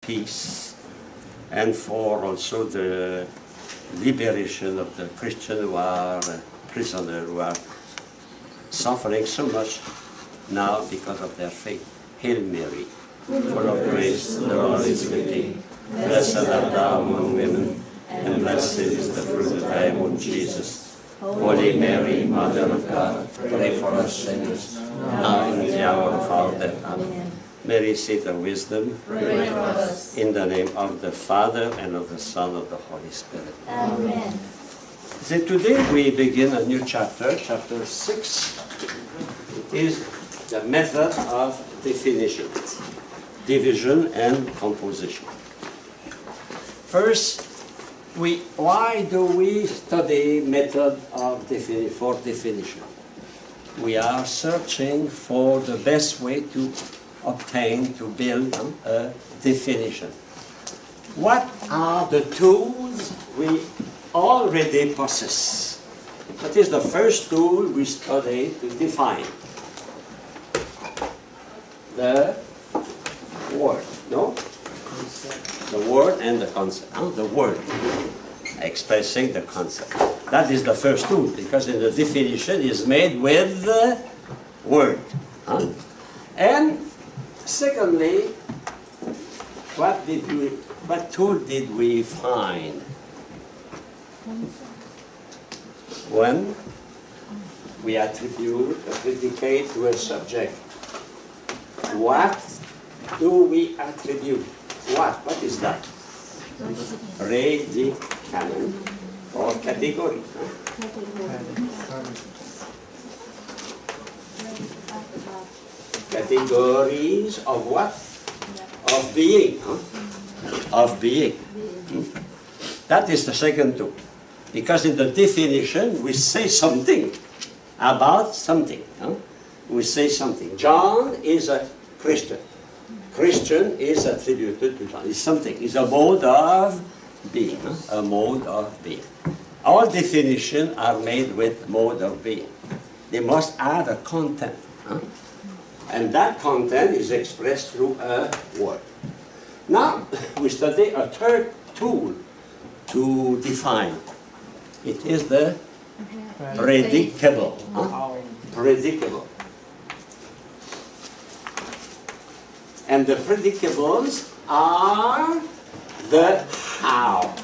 peace and for also the liberation of the Christians who are prisoners, who are suffering so much now because of their faith. Hail Mary, full of grace, the Lord is with thee. Blessed art thou among women, and blessed is the fruit of thy womb, Jesus. Holy Mary, Mother of God, pray for us sinners, now and in the hour of our death. Amen. Mary, seat of wisdom, pray for us. In the name of the Father, and of the Son, and of the Holy Spirit. Amen. So today we begin a new chapter, chapter 6. It is the method of definition, division and composition. First, why do we study method of definition? We are searching for the best way to obtain, to build a definition. What are the tools we already possess? That is the first tool we study to define. The word, no? The word and the concept. The word expressing the concept. That is the first tool, because the definition is made with the word. And secondly, what tool did we find? When we attribute a predicate to a subject, what do we attribute? What is that? Predicament or category. Categories of what? Of being. Of being. That is the second tool. Because in the definition we say something about something. We say something. John is a Christian. Christian is attributed to John. It's something. It's a mode of being. A mode of being. All definitions are made with mode of being. They must have a content. And that content is expressed through a word. Now, we study a third tool to define. It is the predicable. Predicable. And the predicables are the how.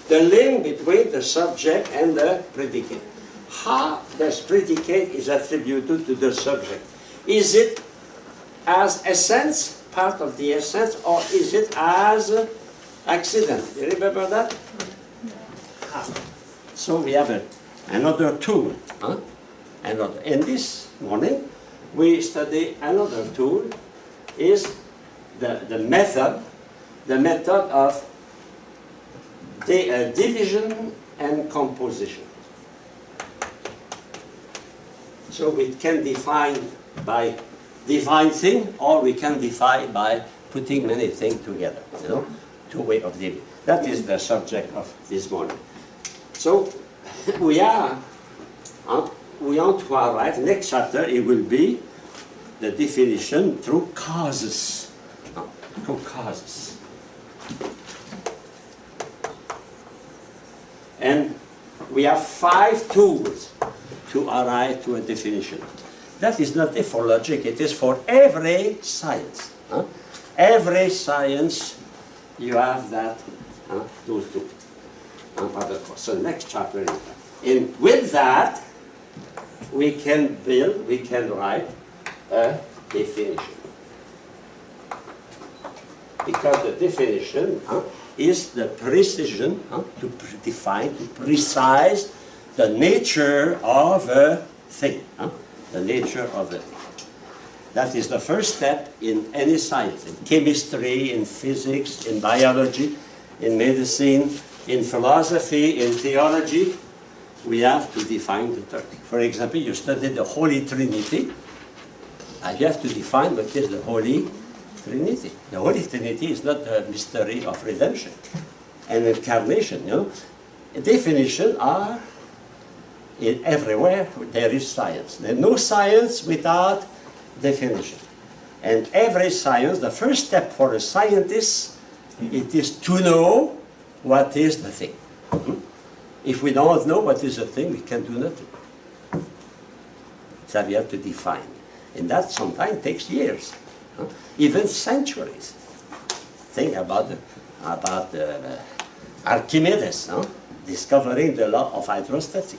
The link between the subject and the predicate. How this predicate is attributed to the subject. Is it as essence, part of the essence, or is it as accident? You remember that? So we have another tool. And this morning we study another tool, is the method of division and composition. So we can define by define thing, or we can define by putting many things together. Two ways of living. That is the subject of this morning. So we want to arrive. Next chapter it will be the definition through causes. Through causes. And we have 5 tools to arrive to a definition. That is not for logic, it is for every science. Every science, you have that, those two. So next chapter is that. And with that, we can write a definition. Because the definition is the precision, to define, to precise the nature of a thing. The nature of it. That is the first step in any science. In chemistry, in physics, in biology, in medicine, in philosophy, in theology, we have to define the term. For example, you study the Holy Trinity, and you have to define what is the Holy Trinity. The Holy Trinity is not the mystery of redemption and incarnation. Definitions are everywhere there is science. There's no science without definition. And every science, the first step for a scientist, it is to know what is the thing. If we don't know what is the thing, we can do nothing. So we have to define. And that sometimes takes years, even centuries. Think about Archimedes, discovering the law of hydrostatic.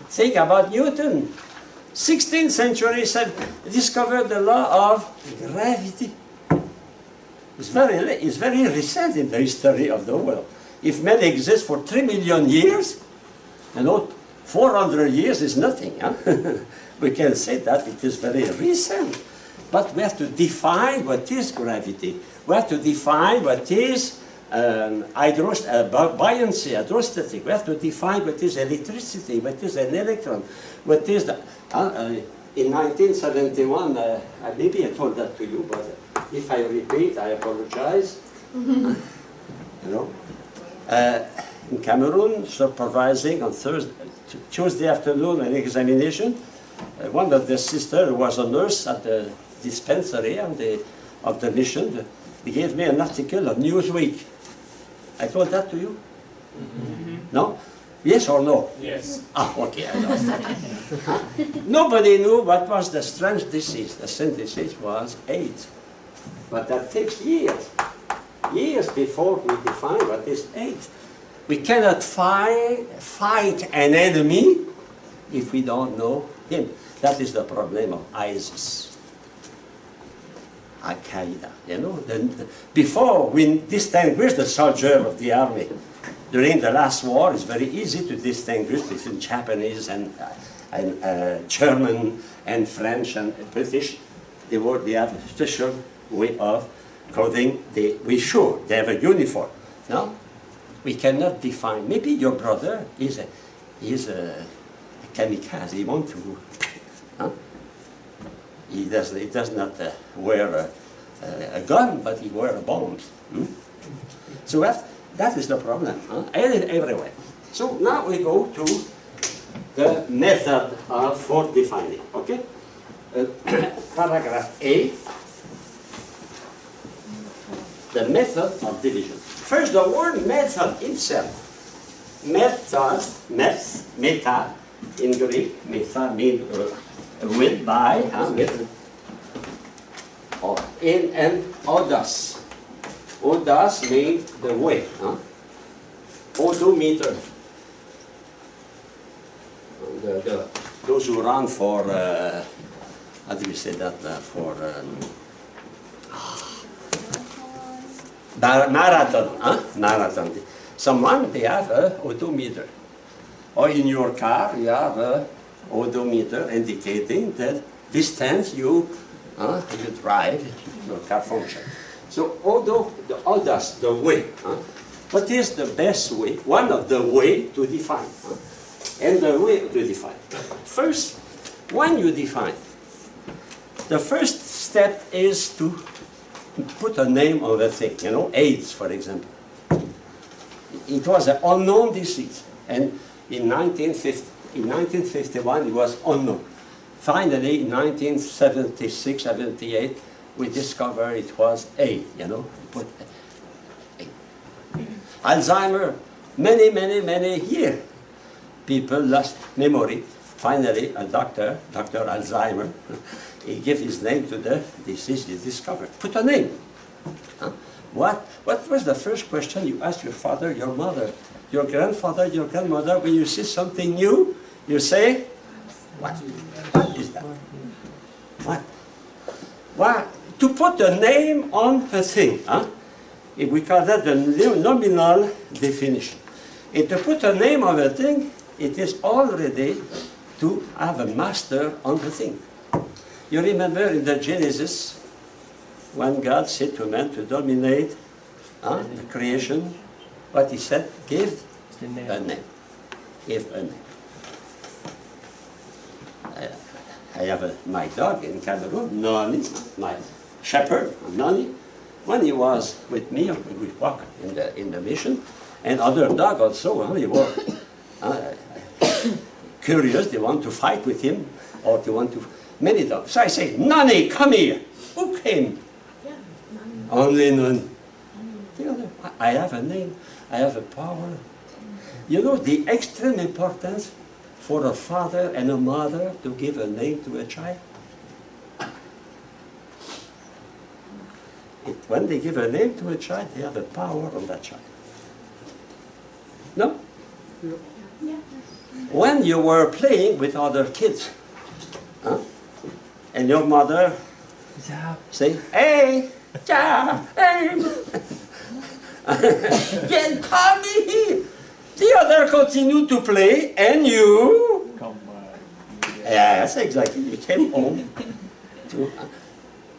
Think about Newton. 16th century discovered the law of gravity. It's very recent in the history of the world. If men exist for 3 million years, 400 years is nothing. We can say that it is very recent. But we have to define what is gravity. We have to define what is buoyancy, hydrostatic. We have to define what is electricity, what is an electron, what is the... in 1971, maybe I told that to you, but if I repeat, I apologize. In Cameroon, supervising on Tuesday afternoon an examination, one of the sisters who was a nurse at the dispensary of the mission, he gave me an article of Newsweek. I told that to you? No? Yes or no? Yes. Ah, okay, I lost that. Nobody knew what was the strange disease. The strange disease was AIDS. But that takes years. Years before we define what is AIDS. We cannot fight an enemy if we don't know him. That is the problem of ISIS. Al-Qaeda, before we distinguish the soldier of the army, during the last war, it's very easy to distinguish between Japanese and German and French and British. They have a special way of clothing. They have a uniform. No? We cannot define. Maybe your brother is a kamikaze. He wants to. He does not wear a gun, but he wears bombs. So that is the problem, everywhere. So now we go to the method for defining, okay? Paragraph A, the method of division. First, the word method itself. Method, meta, in Greek, meta means with, by, with, in, and odos. Odos means the way. Odometer. Those who run for, how do you say that, for marathon. Marathon. Someone, they have an odometer. Or in your car, you have an odometer indicating that distance you drive, your car function. So the odos, the way. What is the best way? One of the way to define. And the way to define. First, when you define, the first step is to put a name on the thing. AIDS, for example. It was an unknown disease. And in 1951, it was unknown. Finally, in 1976, 78, we discovered it was A, put A. Alzheimer, many years. People lost memory. Finally, a doctor, Dr. Alzheimer, he gave his name to the disease he discovered. Put a name. What was the first question you asked your father, your mother, your grandfather, your grandmother, when you see something new, you say, what? What is that? What? Why? To put a name on a thing. If we call that the nominal definition. And to put a name on a thing, it is already to have a master on the thing. You remember in the Genesis, when God said to man to dominate the creation, what he said? Give a name. Give a name. I have my dog in Cameroon, Noni, my shepherd, Noni. When he was with me, we walked in the mission, and other dog also, they were curious, they want to fight with him, or they want to, many dogs. So I say, Noni, come here. Look. him. Only none. I have a name. I have a power. You know the extreme importance for a father and a mother to give a name to a child? When they give a name to a child, they have a power on that child. No? Yeah. When you were playing with other kids, huh? And your mother say, hey, ja, hey, then come here. The other continue to play, and you... Come Yes, exactly. You came home to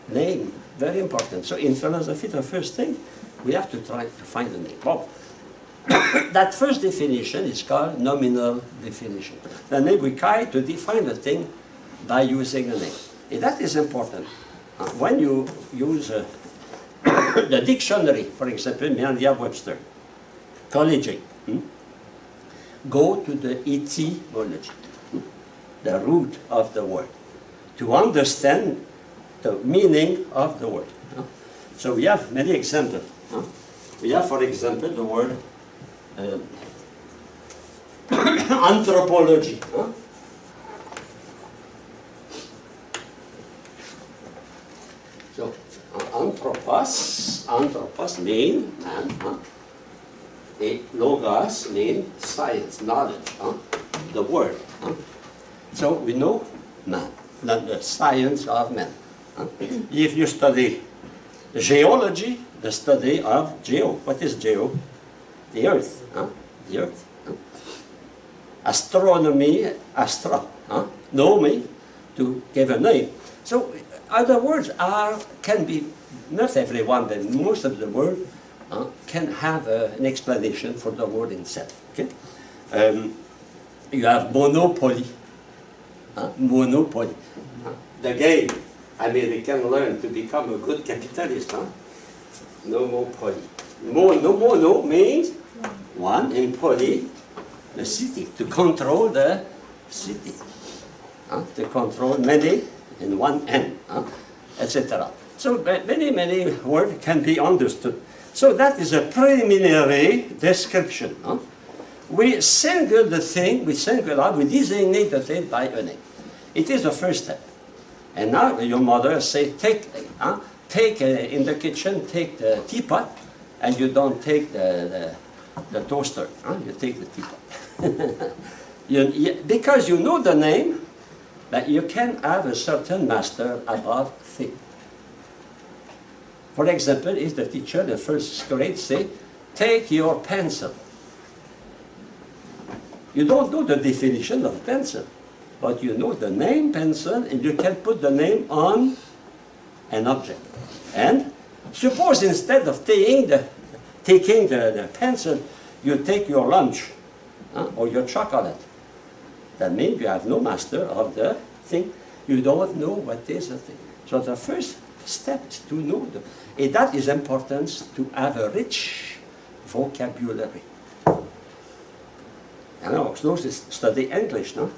name. Very important. So in philosophy, the first thing, we have to try to find a name. Well, that first definition is called nominal definition. The name we try to define a thing by using a name. And that is important. When you use the dictionary, for example, Merriam-Webster, collegiate, go to the etymology, the root of the word, to understand the meaning of the word. So we have many examples. We have, for example, the word anthropology. So anthropos means man, logos means science, knowledge, the word. So we know man, not the science of man. If you study geology, the study of geo. What is geo? The earth. The earth. Astronomy, know me, to give a name. So other words can be, not everyone, but most of the word can have an explanation for the word itself. Okay? You have monopoly. Monopoly. The game. American learn to become a good capitalist. No more poly. Mono means one, and poly, the city, to control the city. To control many in one end, etc. So many words can be understood. So that is a preliminary description. We single the thing, we single out, we designate the thing by a name. It is the first step. And now your mother say, take in the kitchen, take the teapot, and you don't take the toaster. You take the teapot. Because you know the name, that you can have a certain master above thing. For example, if the teacher, the first grade, say, take your pencil. You don't know the definition of pencil, but you know the name pencil, and you can put the name on an object. And suppose instead of taking the pencil, you take your lunch or your chocolate. That means you have no master of the thing. You don't know what is the thing. So the first step is to know and that is important, to have a rich vocabulary. Those study English, no?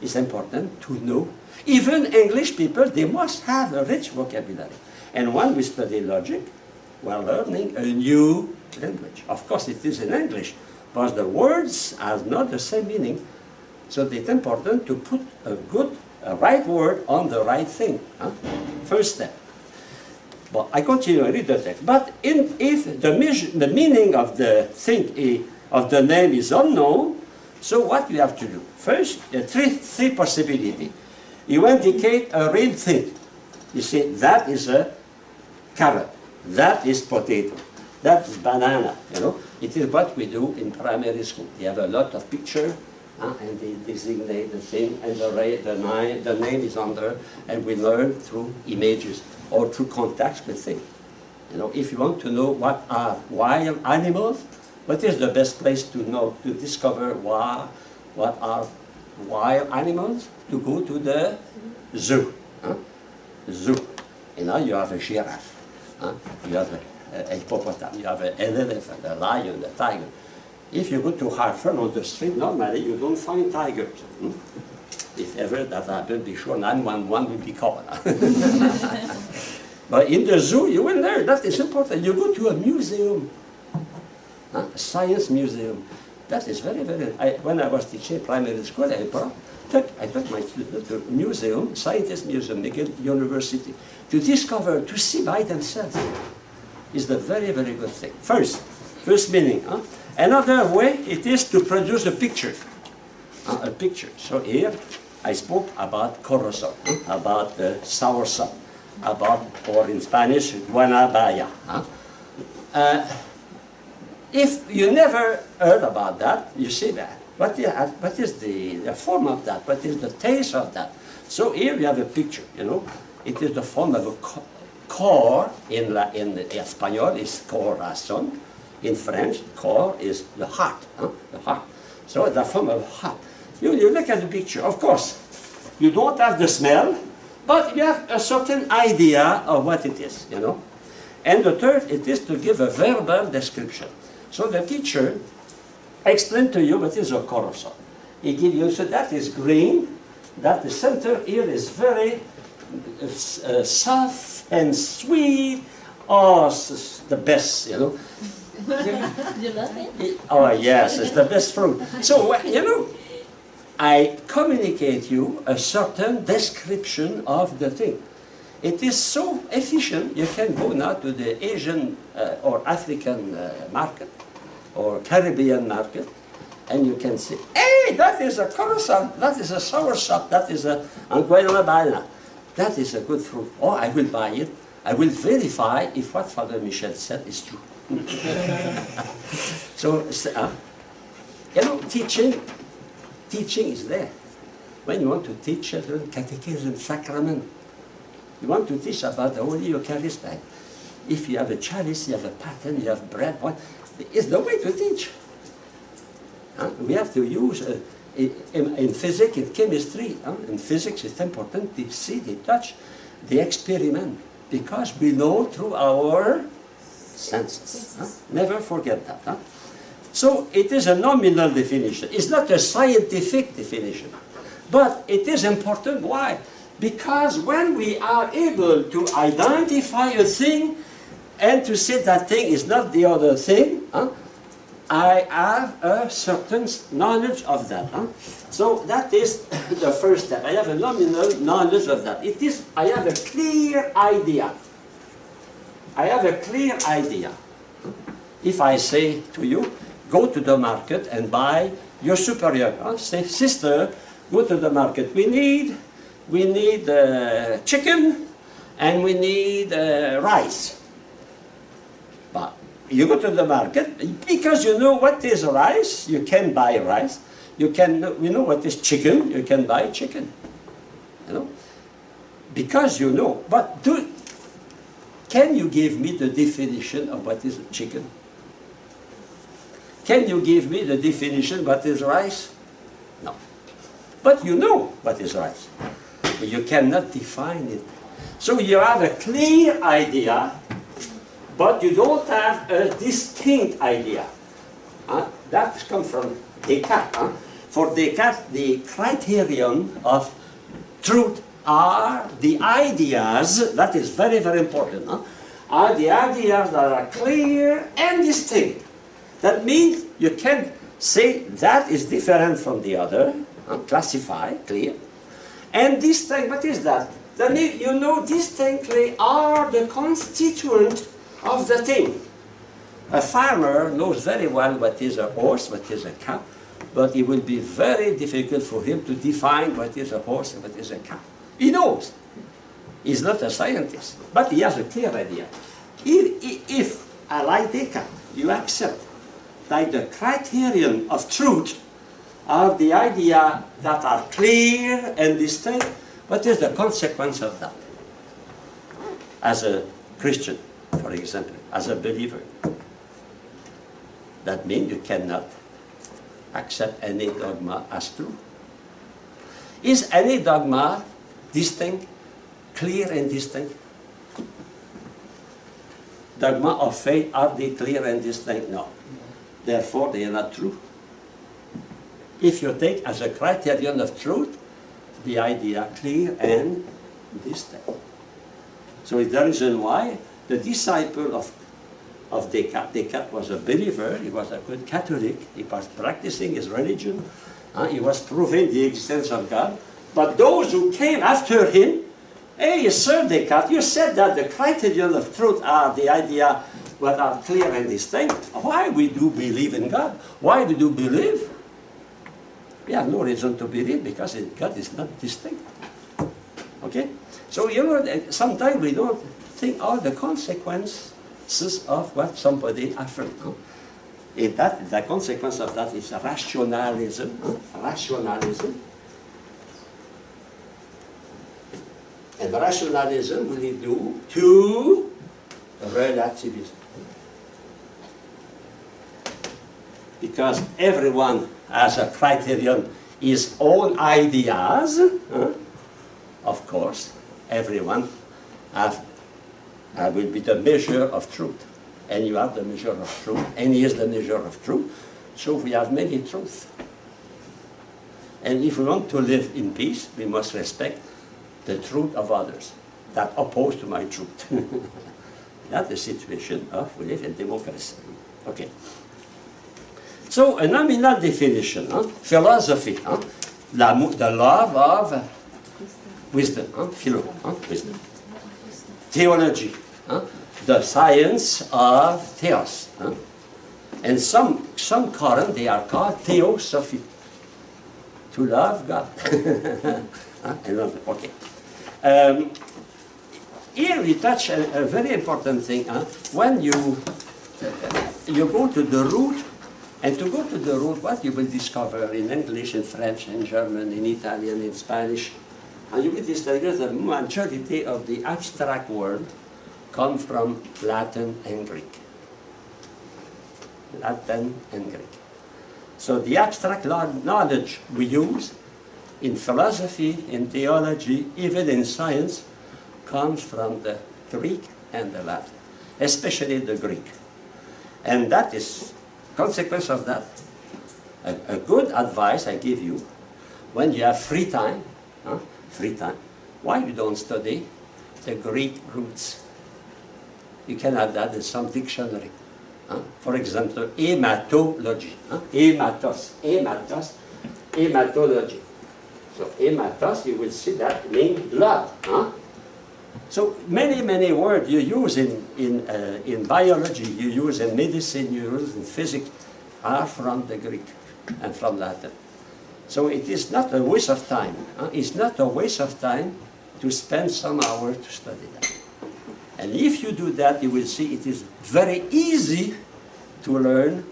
It's important to know. Even English people, they must have a rich vocabulary. And when we study logic, we're learning a new language. Of course, it is in English, but the words have not the same meaning. So it's important to put a right word on the right thing. First step. But I continue to read the text. But if the meaning of the thing, of the name is unknown, so what you have to do? First, three possibilities. You indicate a real thing. You say, that is a carrot. That is potato. That is banana. It is what we do in primary school. You have a lot of pictures, and they designate the thing, and the name is under, and we learn through images or through contacts with things. If you want to know what are wild animals, what is the best place to discover what are wild animals? To go to the zoo. Zoo. You have a giraffe. You have a hippopotamus. You have an elephant, a lion, a tiger. If you go to Hartford on the street, normally you don't find tigers. If ever that happens, be sure 911 will be called. But in the zoo, you will learn. That is important. You go to a museum, a science museum. That is very, very... when I was teaching primary school, I took my students to a museum, scientist museum, McGill University, to discover, to see by themselves. Is the very, very good thing. First meaning. Another way, it is to produce a picture. A picture. So here, I spoke about corazon, about soursop, about, or in Spanish, guanabaya. If you never heard about that, you see that. What is the form of that? What is the taste of that? So here you have a picture, you know. It is the form of a core, in Espanol is corazón. In French, core is the heart. The heart. So the form of heart. You look at the picture, of course. You don't have the smell, but you have a certain idea of what it is, you know. And the third, it is to give a verbal description. So the teacher explained to you what is a corazon. He gives you, so that is green, that the center here is very soft and sweet, the best, you know. You love it? Oh yes, it's the best fruit. So, you know, I communicate you a certain description of the thing. It is so efficient, you can go now to the Asian or African market or Caribbean market, and you can say, hey, that is a corazon, that is a soursop, that is a guanabana. That is a good fruit. Oh, I will buy it. I will verify if what Father Michel said is true. So, you know, teaching is there. When you want to teach children catechism, sacrament, you want to teach about the Holy Eucharist. If you have a chalice, you have a pattern, you have bread, what is the way to teach? We have to use, in physics, in chemistry, in physics it's important to see, to touch, the experiment, because we know through our senses. Never forget that. So it is a nominal definition. It's not a scientific definition. But it is important. Why? Because when we are able to identify a thing and to say that thing is not the other thing, I have a certain knowledge of that. So that is the first step. I have a nominal knowledge of that. It is, I have a clear idea. I have a clear idea. If I say to you, go to the market and buy your superior. Say, sister, go to the market. We need chicken and we need rice. But you go to the market, because you know what is rice, you can buy rice. You know what is chicken, you can buy chicken. You know? Because you know. But can you give me the definition of what is chicken? Can you give me the definition of what is rice? No. But you know what is rice. But you cannot define it. So you have a clear idea, but you don't have a distinct idea. That comes from Descartes. For Descartes, the criterion of truth are the ideas, that is very, very important, are the ideas that are clear and distinct. That means you can say that is different from the other, classify, clear. And distinct, what is that? That means you know distinctly are the constituent of the thing. A farmer knows very well what is a horse, what is a cow, but it will be very difficult for him to define what is a horse and what is a cow. He knows. He's not a scientist, but he has a clear idea. If I like Descartes, you accept that the criterion of truth are the idea that are clear and distinct, what is the consequence of that? As a Christian, for example, as a believer, that means you cannot accept any dogma as true. Is any dogma distinct, clear and distinct? Dogma of faith, are they clear and distinct? No. Therefore, they are not true. If you take as a criterion of truth the idea clear and distinct. So it's the reason why the disciple of Descartes was a believer, he was a good Catholic, he was practicing his religion, he was proving the existence of God. But those who came after him, hey, Sir Descartes, you said that the criterion of truth are the idea that are clear and distinct. Why we do believe in God? Why do you believe? We have no reason to believe because God is not distinct. Okay? So, you know, sometimes we don't think all the consequences of what somebody affirmed. The consequence of that is rationalism. Rationalism. And rationalism will lead you to relativism. Because everyone has a criterion, his own ideas, of course, everyone will be the measure of truth. And you have the measure of truth, and he is the measure of truth. So we have many truths. And if we want to live in peace, we must respect the truth of others that oppose to my truth. That's the situation of we live in democracy. Okay. So a nominal definition, philosophy, the love of wisdom, wisdom. Theology, the science of theos. And some current, they are called theosophy, to love God. Okay. Here we touch a very important thing. When you go to the root, and to go to the root, what you will discover in English, in French, in German, in Italian, in Spanish, and you will discover the majority of the abstract word come from Latin and Greek. Latin and Greek. So the abstract knowledge we use in philosophy, in theology, even in science, comes from the Greek and the Latin, especially the Greek. And that is consequence of that. A good advice I give you, when you have free time, why you don't study the Greek roots? You can have that in some dictionary. For example, hematology. Hematology. So hematos, you will see that means blood. So many words you use in biology, you use in medicine, you use in physics, are from the Greek and from Latin. So it is not a waste of time. It's not a waste of time to spend some hours to study that. And if you do that, you will see it is very easy to learn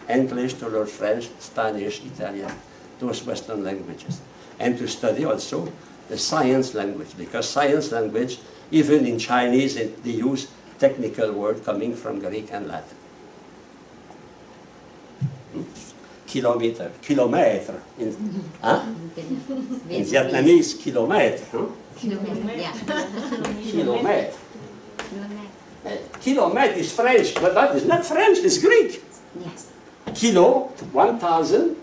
English, to learn French, Spanish, Italian, those Western languages. And to study also the science language, because science language, even in Chinese, they use technical words coming from Greek and Latin. Kilometer, kilomètre. In Vietnamese, kilomètre. Kilomètre. Kilomètre is French, but that is not French, it's Greek. Yes. Kilo, 1,000,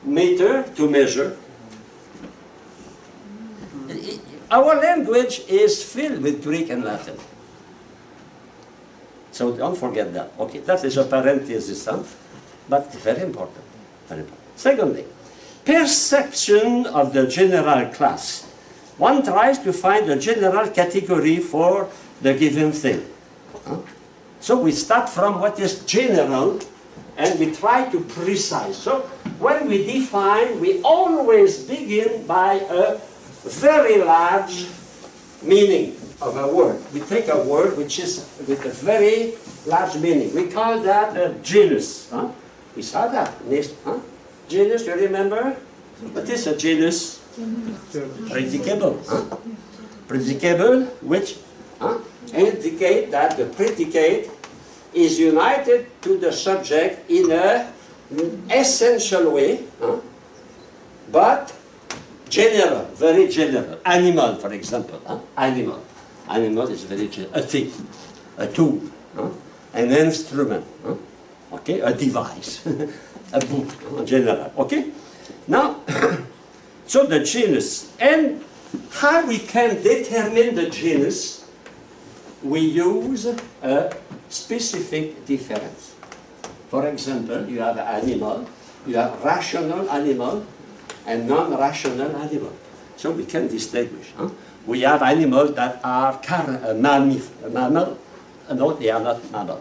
meter, to measure. Our language is filled with Greek and Latin. So don't forget that. Okay, that is a parenthesis, but very important. Very important. Secondly, perception of the general class. One tries to find a general category for the given thing. So we start from what is general and we try to precise. So when we define, we always begin by a very large meaning of a word. We take a word which is with a very large meaning. We call that a genus. We saw that. Genus, you remember? What is a genus? Predicable. Predicable, which indicate that the predicate is united to the subject in an essential way, but general, very general. Animal, for example. Animal. Animal is very general. A thing, a tool, an instrument, okay, a device, a book, general. Okay? Now, so the genus, and how we can determine the genus we use a specific difference. For example, you have an animal, you have rational animal and non-rational animal. So we can distinguish. Huh? We have animals that are mammal. No, they are not mammal.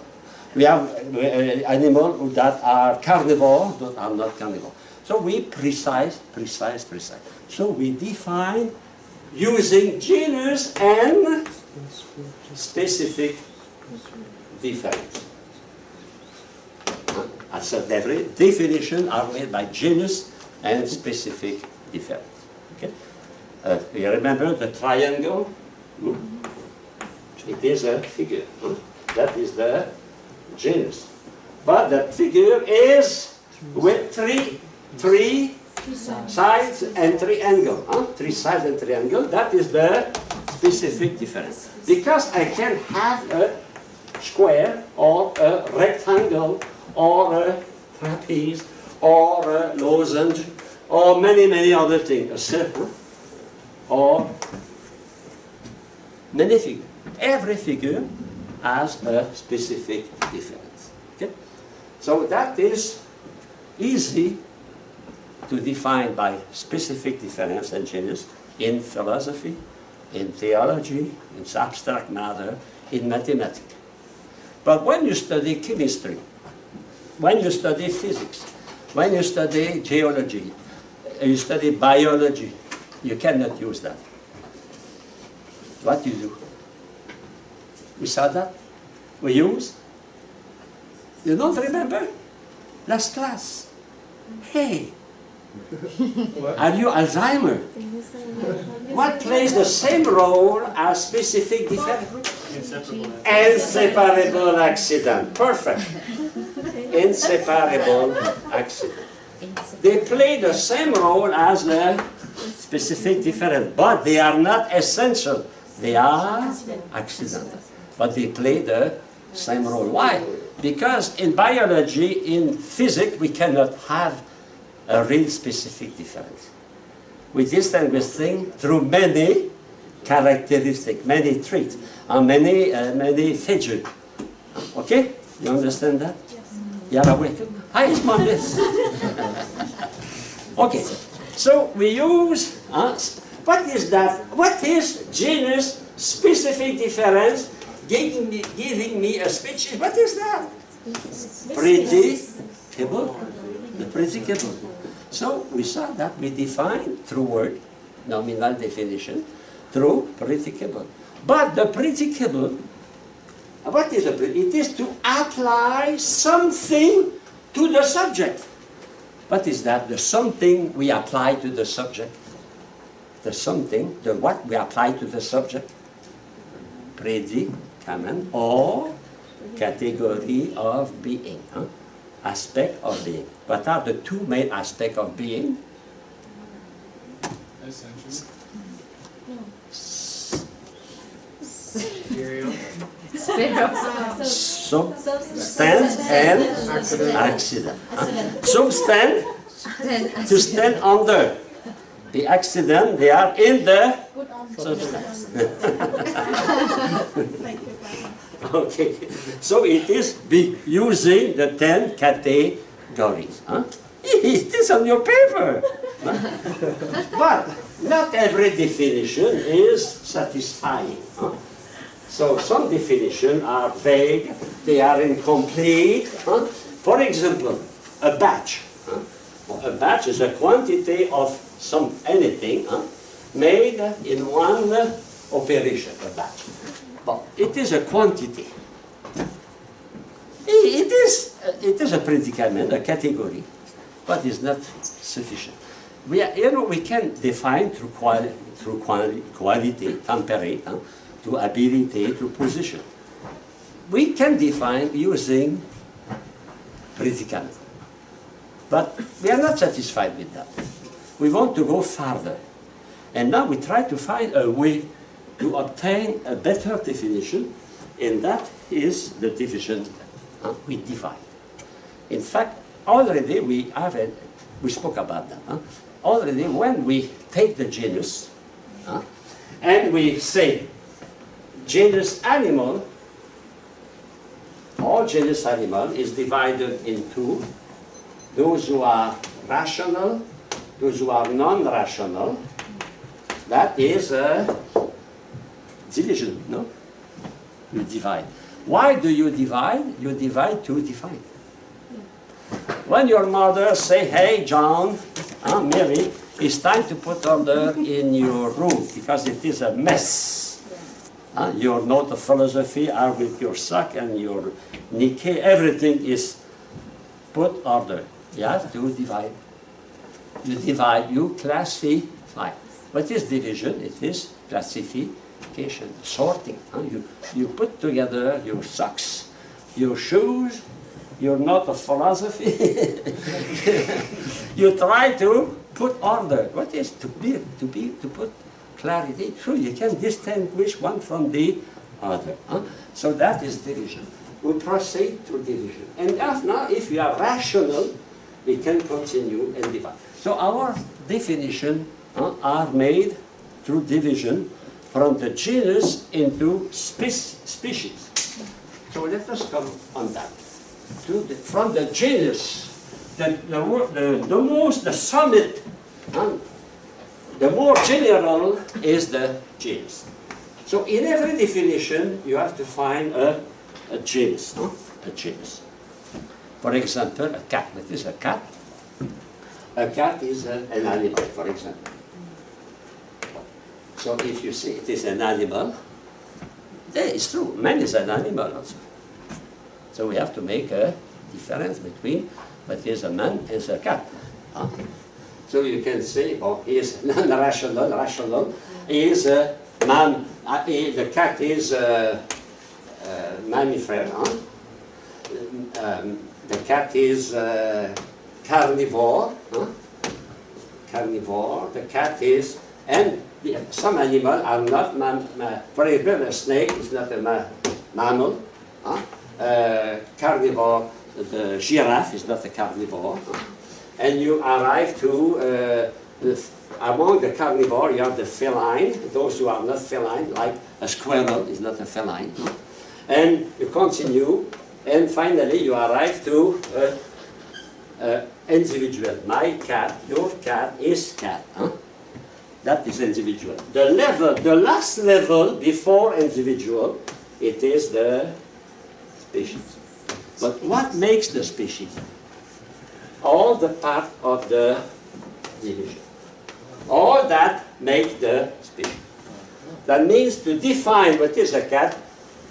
We have animals that are carnivore, that are not carnivore. So we precise. So we define using genus and specific difference. As a definition are made by genus and specific difference. Okay? You remember the triangle? Hmm? It is a figure. Hmm? That is the genus. But the figure is with three sides and triangle. Huh? 3 sides and triangle. That is the specific difference. Because I can have a square or a rectangle or a trapeze or a lozenge or many other things. A circle or many figures. Every figure has a specific difference. Okay? So that is easy to define by specific difference and genus in philosophy, in theology, in abstract matter, in mathematics. But when you study chemistry, when you study physics, when you study geology, you study biology, you cannot use that. What you do? We saw that? We use? You don't remember? Last class. Hey, are you Alzheimer? What plays the same role as specific difference? Inseparable accident. Perfect. Inseparable accident. They play the same role as the specific difference, but they are not essential. They are accidental. But they play the same role. Why? Because in biology, in physics, we cannot have a real specific difference. We distinguish things through many characteristics, many traits, and many features. Okay? You understand that? Yes. You are awake? Hi, Smarties. Okay. So we use, what is that? What is genus specific difference? Giving me a species. What is that? Predicable. The predicable. So we saw that we define through word, nominal definition, through predicable. But the predicable, what is a predicable? It is to apply something to the subject. What is that? The something we apply to the subject. The something, the what we apply to the subject. Predicament or category of being. Aspect of being. What are the two main aspects of being? Essential. Substance and accident. Substance, to stand under. The accident, they are in the substance. Okay, so it is using the 10 categories. It is on your paper. But not every definition is satisfying. So some definitions are vague, they are incomplete. For example, a batch. A batch is a quantity of anything made in one operation, a batch. But it is a quantity. It is a predicament, a category, but it's not sufficient. We can define through quality, temperate, to ability, to position. We can define using predicament. But we are not satisfied with that. We want to go further. And now we try to find a way to obtain a better definition, and that is the definition we define. In fact, already we spoke about that. Already when we take the genus and we say genus animal, all genus animal is divided into those who are rational, those who are non-rational. That is a division, no? You divide. Why do you divide? You divide to divide. When your mother say, hey, John, Mary, it's time to put order in your room because it is a mess. Your note of philosophy are with your sock and your Nikkei, everything is put order. You have to divide. You divide, you classify. What is division? It is classification, sorting. You put together your socks, your shoes, your note of philosophy. You try to put order. What is to put clarity? True, you can distinguish one from the other. So that is division. We proceed to division. And now, if you are rational, we can continue and divide. So our definition are made through division from the genus into species. So let us come on that. From the genus, the summit, the more general is the genus. So in every definition, you have to find a genus, a genus. For example, a cat. What is a cat? A cat is an animal, for example. So if you say it is an animal, that is true. Man is an animal also. So we have to make a difference between what is a man and a cat. So you can say, oh, he is non-rational, rational. He is a man. The cat is a mammifer. The cat is carnivore. Carnivore. The cat is, and some animals are not. For example, a snake is not a mammal. Carnivore. The giraffe is not a carnivore. And you arrive to, among the carnivore, you have the feline, those who are not feline, like a squirrel is not a feline. And you continue, and finally you arrive to individual. My cat, your cat is cat. That is individual. The last level before individual, it is the species. But what makes the species? All the part of the division. All that make the species. That means to define what is a cat,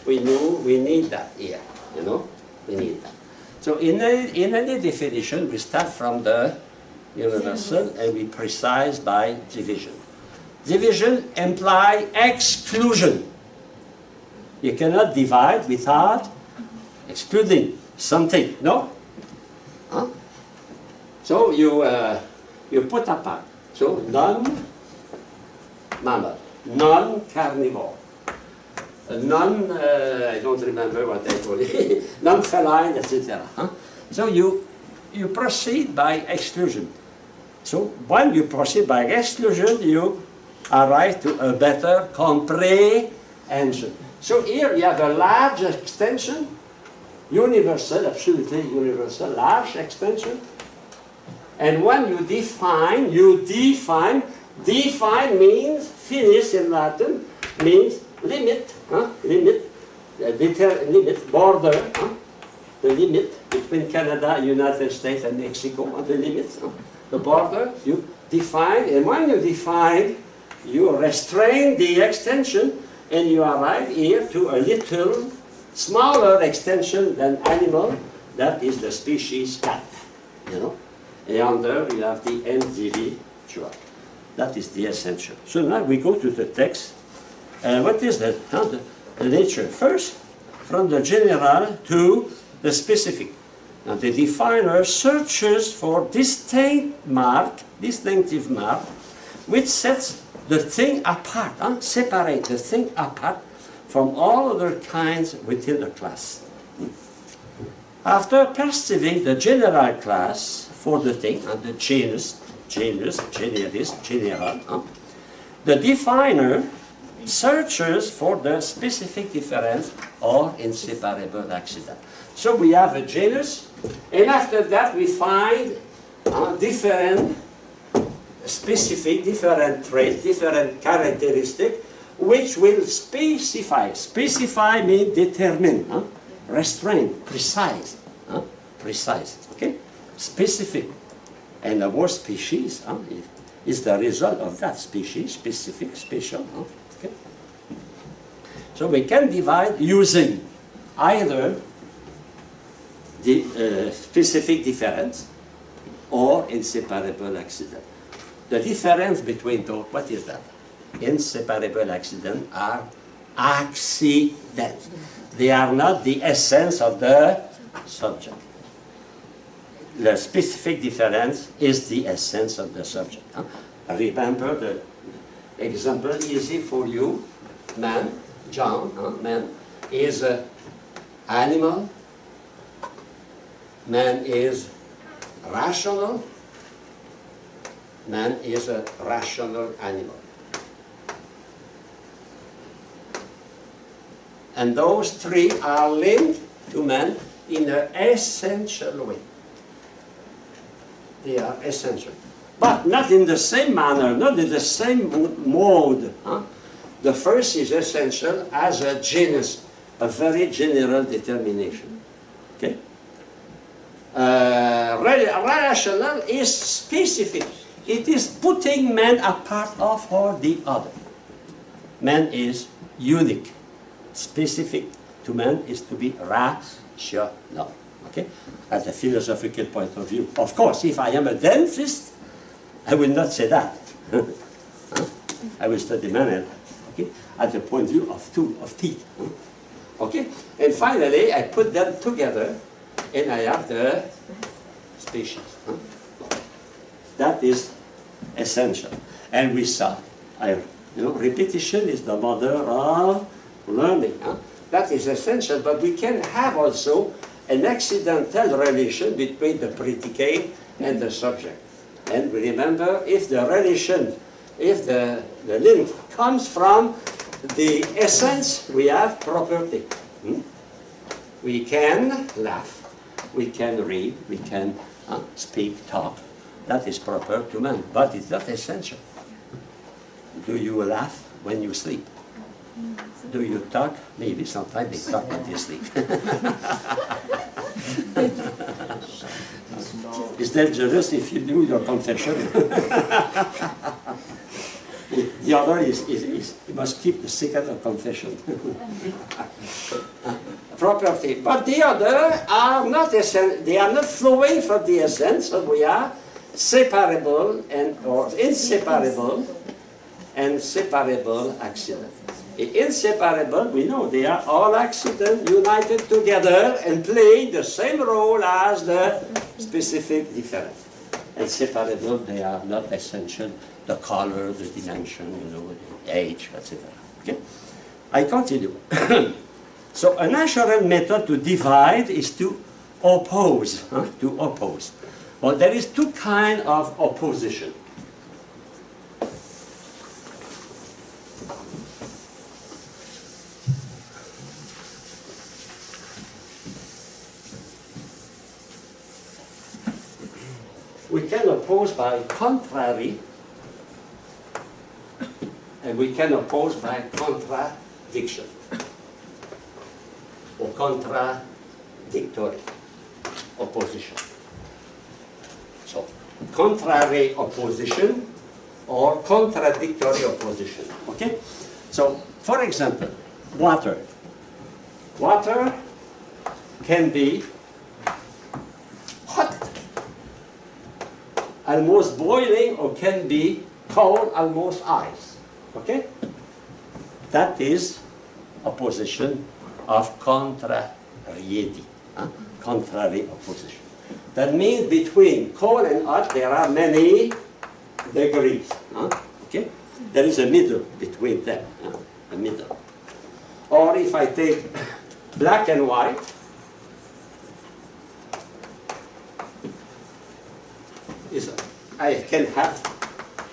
we need that here. We need that. So in any definition, we start from the universal and we precise by division. Division implies exclusion. You cannot divide without excluding something, no? So you put apart. So non-mammal, non-carnivore, I don't remember what I call it, non-feline, etc. So you proceed by exclusion. So when you proceed by exclusion, you arrive to a better comprehension. So here you have a large extension, universal, absolutely universal, large extension. And when you define, define means, finis in Latin, means limit, limit, border, the limit between Canada, United States and Mexico, the limits, the border, you define, and when you define, you restrain the extension, and you arrive here to a little smaller extension than animal, that is the species cat, And under you have the individual. That is the essential. So now we go to the text. What is that? The nature. First, from the general to the specific. Now the definer searches for distinctive mark, which sets the thing apart, separate the thing apart from all other kinds within the class. After perceiving the general class for the thing, and the genus, generis, generis, general, the definer searches for the specific difference or inseparable accident. So we have a genus, and after that we find different specific, different traits, different characteristics, which will specify. Specify means determine, restrain, precise, precise, okay? Specific. And the word species is the result of that. Species, specific, special, okay? So we can divide using either the specific difference or inseparable accident. The difference between those, what is that? Inseparable accidents are accidents. They are not the essence of the subject. The specific difference is the essence of the subject. Remember the example easy for you. Man, John, man is an animal. Man is rational. Man is a rational animal. And those three are linked to man in an essential way. They are essential. But not in the same manner, not in the same mode. The first is essential as a genus, a very general determination. Okay? Rational is specific. It is putting man apart of or the other. Man is unique. Specific to man is to be rational. Okay? At a philosophical point of view. Of course, if I am a dentist, I will not say that. I will study man, okay? At the point of view of teeth. Okay? And finally, I put them together and I have the species. That is essential. And we saw, repetition is the mother of learning. That is essential, but we can have also an accidental relation between the predicate and the subject. And remember, if the relation, if the link comes from the essence, we have property. We can laugh, we can read, we can speak, talk. That is proper to man, but it's not essential. Do you laugh when you sleep? Do you talk? Maybe sometimes they talk when they sleep. It's dangerous if you do your confession. The other is you must keep the secret of confession. Property. But the other are not essential, they are not flowing from the essence, so we are separable and or inseparable and separable accident. Inseparable, we know they are all accidents united together and play the same role as the specific difference. And separable, they are not essential. The color, the dimension, the age, etc. Okay? I continue. So a natural method to divide is to oppose. To oppose. Well, there is two kinds of opposition. We can oppose by contrary, and we can oppose by contradiction, or contradictory opposition. So, contrary opposition or contradictory opposition. Okay? So, for example, water. Water can be hot, almost boiling, or can be cold, almost ice. Okay? That is opposition of contrariety. Contrary opposition. That means between cold and hot there are many degrees. Okay? There is a middle between them. A middle. Or if I take black and white, I can have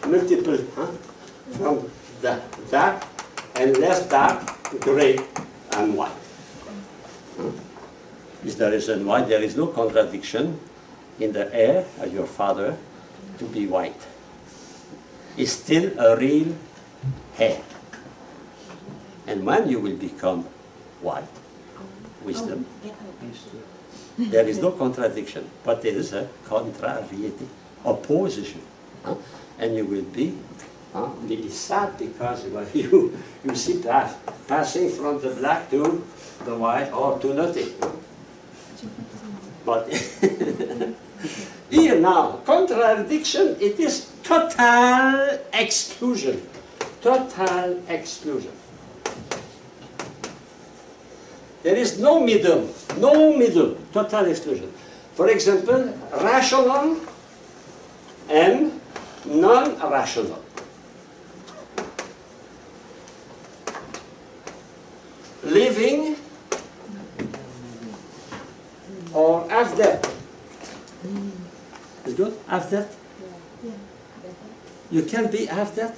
multiple from the dark and less dark, gray, and white. Is the reason why there is no contradiction in the hair of your father to be white. It's still a real hair. And when you will become white, wisdom, there is no contradiction, but there is a contrariety, opposition. And you will be really sad because you see passing from the black to the white or to nothing. But here now, contradiction, it is total exclusion. Total exclusion. There is no middle, total exclusion. For example, rational and non-rational. Living or half dead. Is good? Half dead? You can be half dead.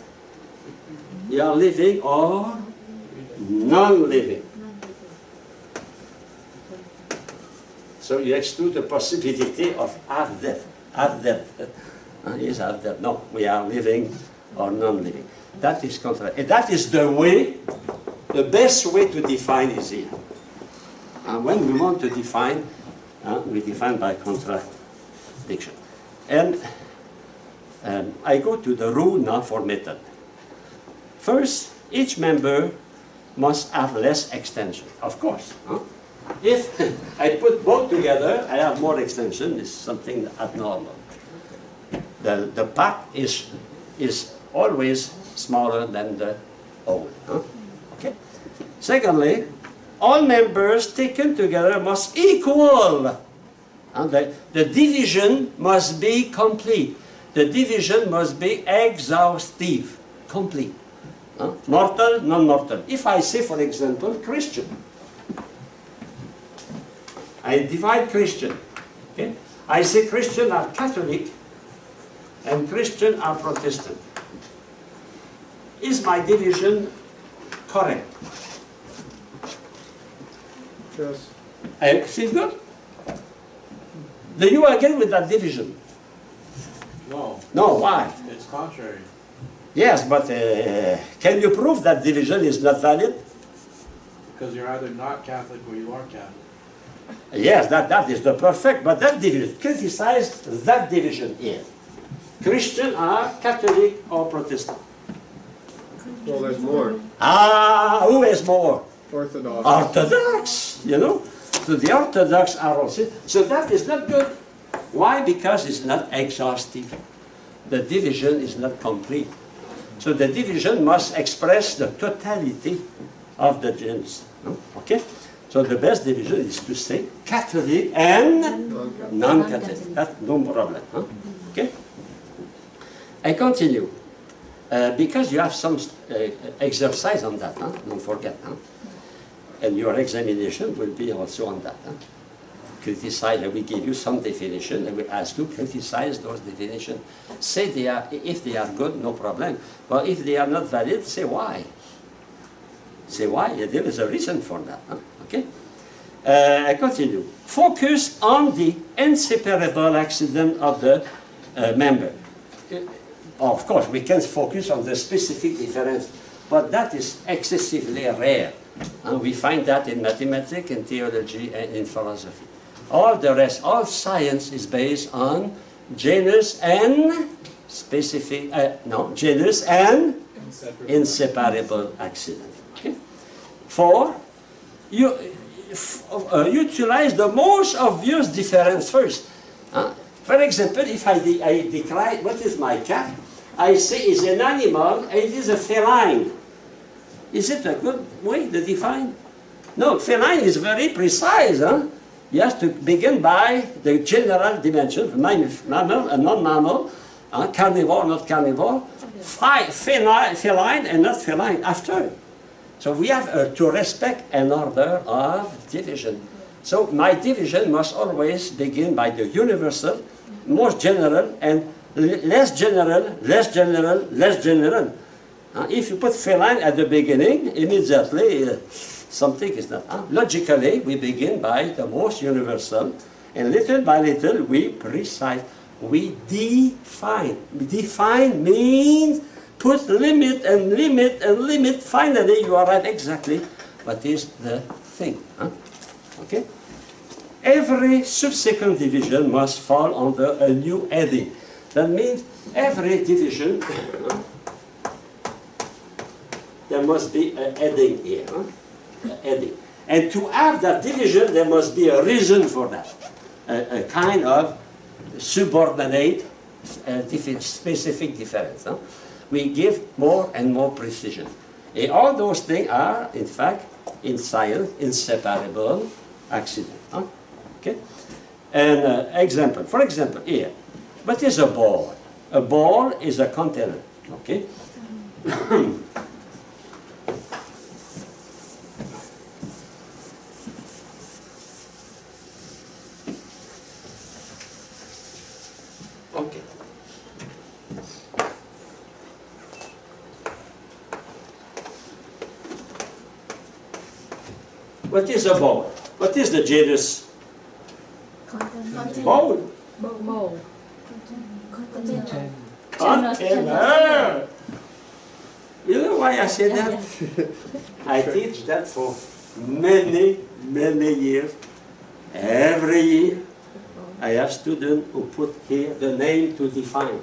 You are living or non-living. So you exclude the possibility of half death. Half death. Yes, half death. No, we are living or non-living. That is contrary. And that is the way, the best way to define is here. And when we want to define, we define by contradiction. And I go to the rule now for method. First, each member must have less extension, of course. If I put both together, I have more extension. It's something abnormal. The pack is always smaller than the whole. Okay. Secondly, all members taken together must equal. And the division must be complete. The division must be exhaustive, complete. Mortal, non-mortal. If I say, for example, Christian, I divide Christian. Okay? I say Christian are Catholic and Christian are Protestant. Is my division correct? Yes. Is good? Do you agree with that division? No. No, why? It's contrary. Yes, but can you prove that division is not valid? Because you're either not Catholic or you are Catholic. Yes, that is the perfect, but that division, criticize that division here. Christian are Catholic or Protestant? Well, there's more. Who is more? Orthodox. Orthodox, you know. So the Orthodox are also, so that is not good. Why? Because it's not exhaustive. The division is not complete. So the division must express the totality of the gens. Okay? So the best division is to say Catholic and non-Catholic. That's no problem. Okay? I continue. Because you have some exercise on that, don't forget. And your examination will be also on that. Criticize, and we give you some definition, and we ask you criticize those definitions. Say they are, if they are good, no problem. But if they are not valid, say why. Say why. There is a reason for that. Okay? I continue. Focus on the inseparable accident of the member. Of course, we can focus on the specific difference, but that is excessively rare. And we find that in mathematics, in theology, and in philosophy. All the rest, all science is based on genus and specific, genus and inseparable accident. Okay? 4, you utilize the most obvious difference first. For example, if I decline, what is my cat? I say it's an animal, it is a feline. Is it a good way to define? No, feline is very precise. You have to begin by the general dimension, mammal and non-mammal, carnivore, not carnivore, feline and not feline after. So we have to respect an order of division. So my division must always begin by the universal, most general, and less general, less general, less general. If you put feline at the beginning, immediately something is not. Logically, we begin by the most universal, and little by little we precise, we define. Define means put limit and limit and limit. Finally, you arrive exactly what is the thing. Okay? Every subsequent division must fall under a new heading. That means every division, there must be a heading here. A heading. And to have that division, there must be a reason for that. A kind of subordinate specific difference. We give more and more precision. And all those things are, in fact, in science, inseparable accidents. Okay? An example. For example, here, what is a ball? A ball is a container. Okay? Okay. What is a ball? What is the genus? Ball. Bowl. Container. You know why I say that? I teach that for many, many years. Every year, I have students who put here the name to define.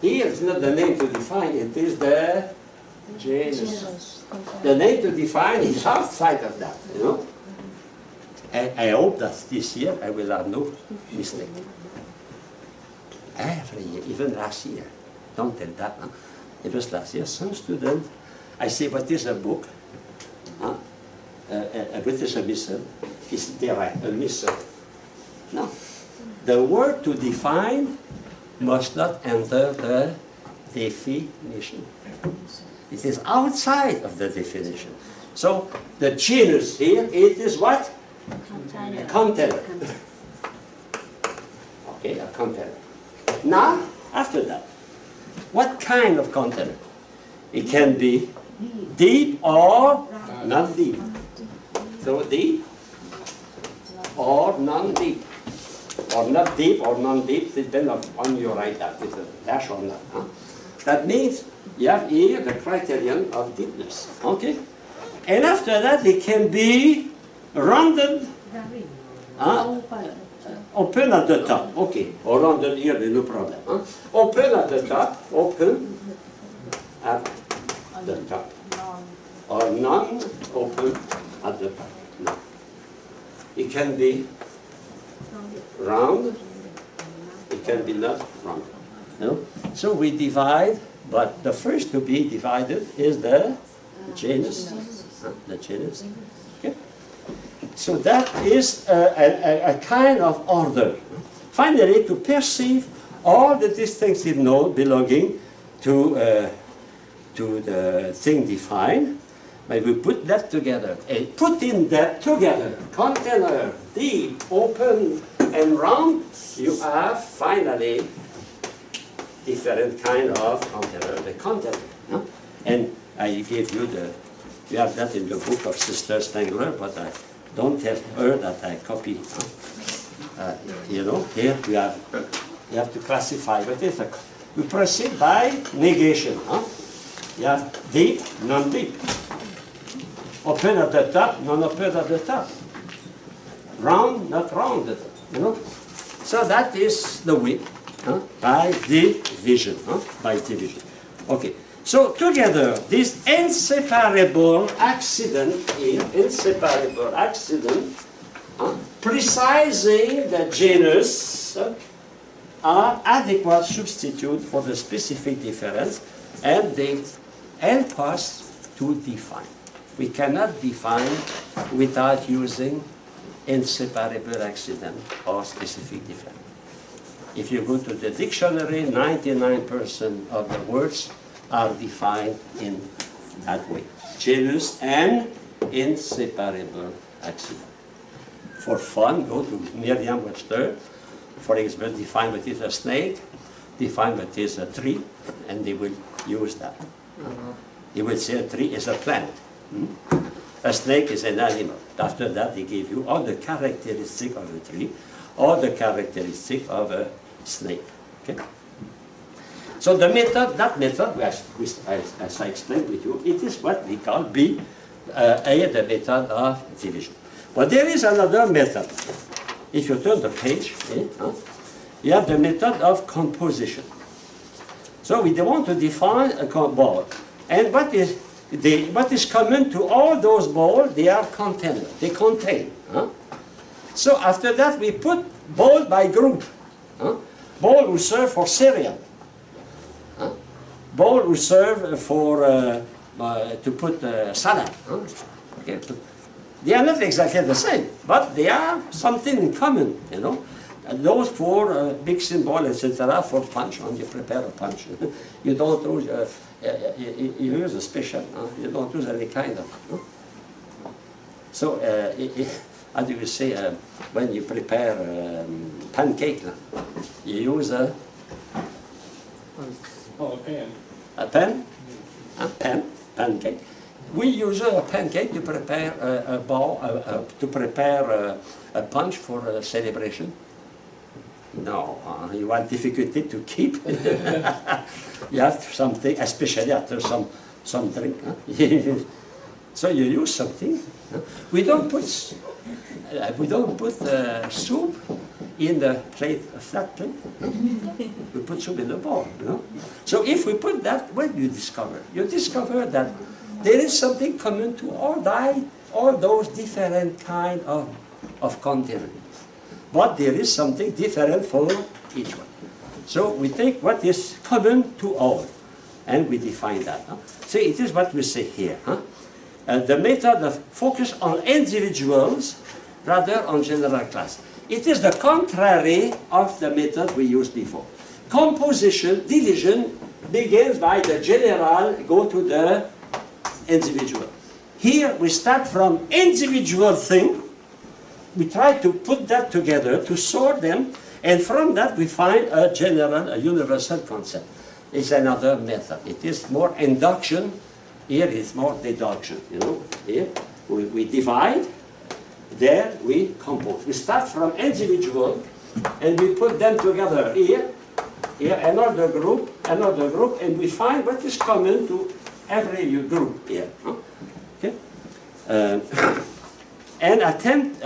Here it's not the name to define, it is the genus. The name to define is outside of that, you know. And I hope that this year I will have no mistake. Every year, even last year. Don't tell that. Huh? It was last year. Some student, I say, what is a book? Huh? What is a missile? Is there a missile? No. The word to define must not enter the definition. It is outside of the definition. So the genus here, it is what? A container. Okay, a container. Now, after that, what kind of container? It can be deep or not deep. So deep or non-deep. Or not deep or non-deep, depends on your write that. It's a dash or not. Huh? That means you have here the criterion of deepness. Okay? And after that, it can be rounded. Open at the top. Okay. Or rounded here, no problem. Huh? Open at the top. Open at the top. Or non-open at the top. No. It can be round, it can be not round. No? So we divide, but the first to be divided is the genus. The genus. Okay? So that is a kind of order. Finally, to perceive all the distinctive nodes belonging to the thing defined, but we put that together. And putting that together, container, deep, open, and round, you have finally different kind of container, the container. No? And I gave you you have that in the book of Sister Stengler, but I don't tell her that I copy. You know, here you have to classify, but we proceed by negation. You have deep, non-deep. Open at the top, non-open at the top. Round, not rounded. You know? So that is the way, by division, by division. Okay, so together, this inseparable accident, precising the genus, are adequate substitute for the specific difference, and they help us to define. We cannot define without using inseparable accident or specific difference. If you go to the dictionary, 99% of the words are defined in that way. Genus and inseparable accident. For fun, go to Merriam-Webster. For example, define what is a snake, define what is a tree, and they will use that. He will say a tree is a plant. A snake is an animal. After that, he gave you all the characteristics of a tree, all the characteristics of a snake. Okay? So the method, that method, as I explained with you, it is what we call the method of division. But there is another method. If you turn the page, you have the method of composition. So we want to define a ball. And what is common to all those balls, they are containers. They contain. So after that, we put ball by group. Ball will serve for cereal. Ball will serve for to put salad. Okay. They are not exactly the same, but they are something in common, you know. And those four big symbols, etc., for punch, when you prepare a punch, you don't use, you use a special, you don't use any kind of. So, how do you say, when you prepare pancake, you use a pan. A pan? A pan, pancake. We use a pancake to prepare a ball, to prepare a punch for a celebration. No, you want difficulty to keep. You have something, especially after some drink. So you use something. We don't put soup in the plate, a flat plate. We put soup in the bowl. You know? So if we put that, what do you discover? You discover that there is something common to all those different kind of continents. But there is something different for each one. So we take what is common to all, and we define that. So it is what we say here. The method of focus on individuals rather on general class. It is the contrary of the method we used before. Composition, division, begins by the general, go to the individual. Here we start from individual thing, we try to put that together, to sort them, and from that we find a general, a universal concept. It's another method. It is more induction, here it's more deduction, you know. Here we divide, there we compose. We start from individual, and we put them together here another group, and we find what is common to every group here. Okay? And attempt,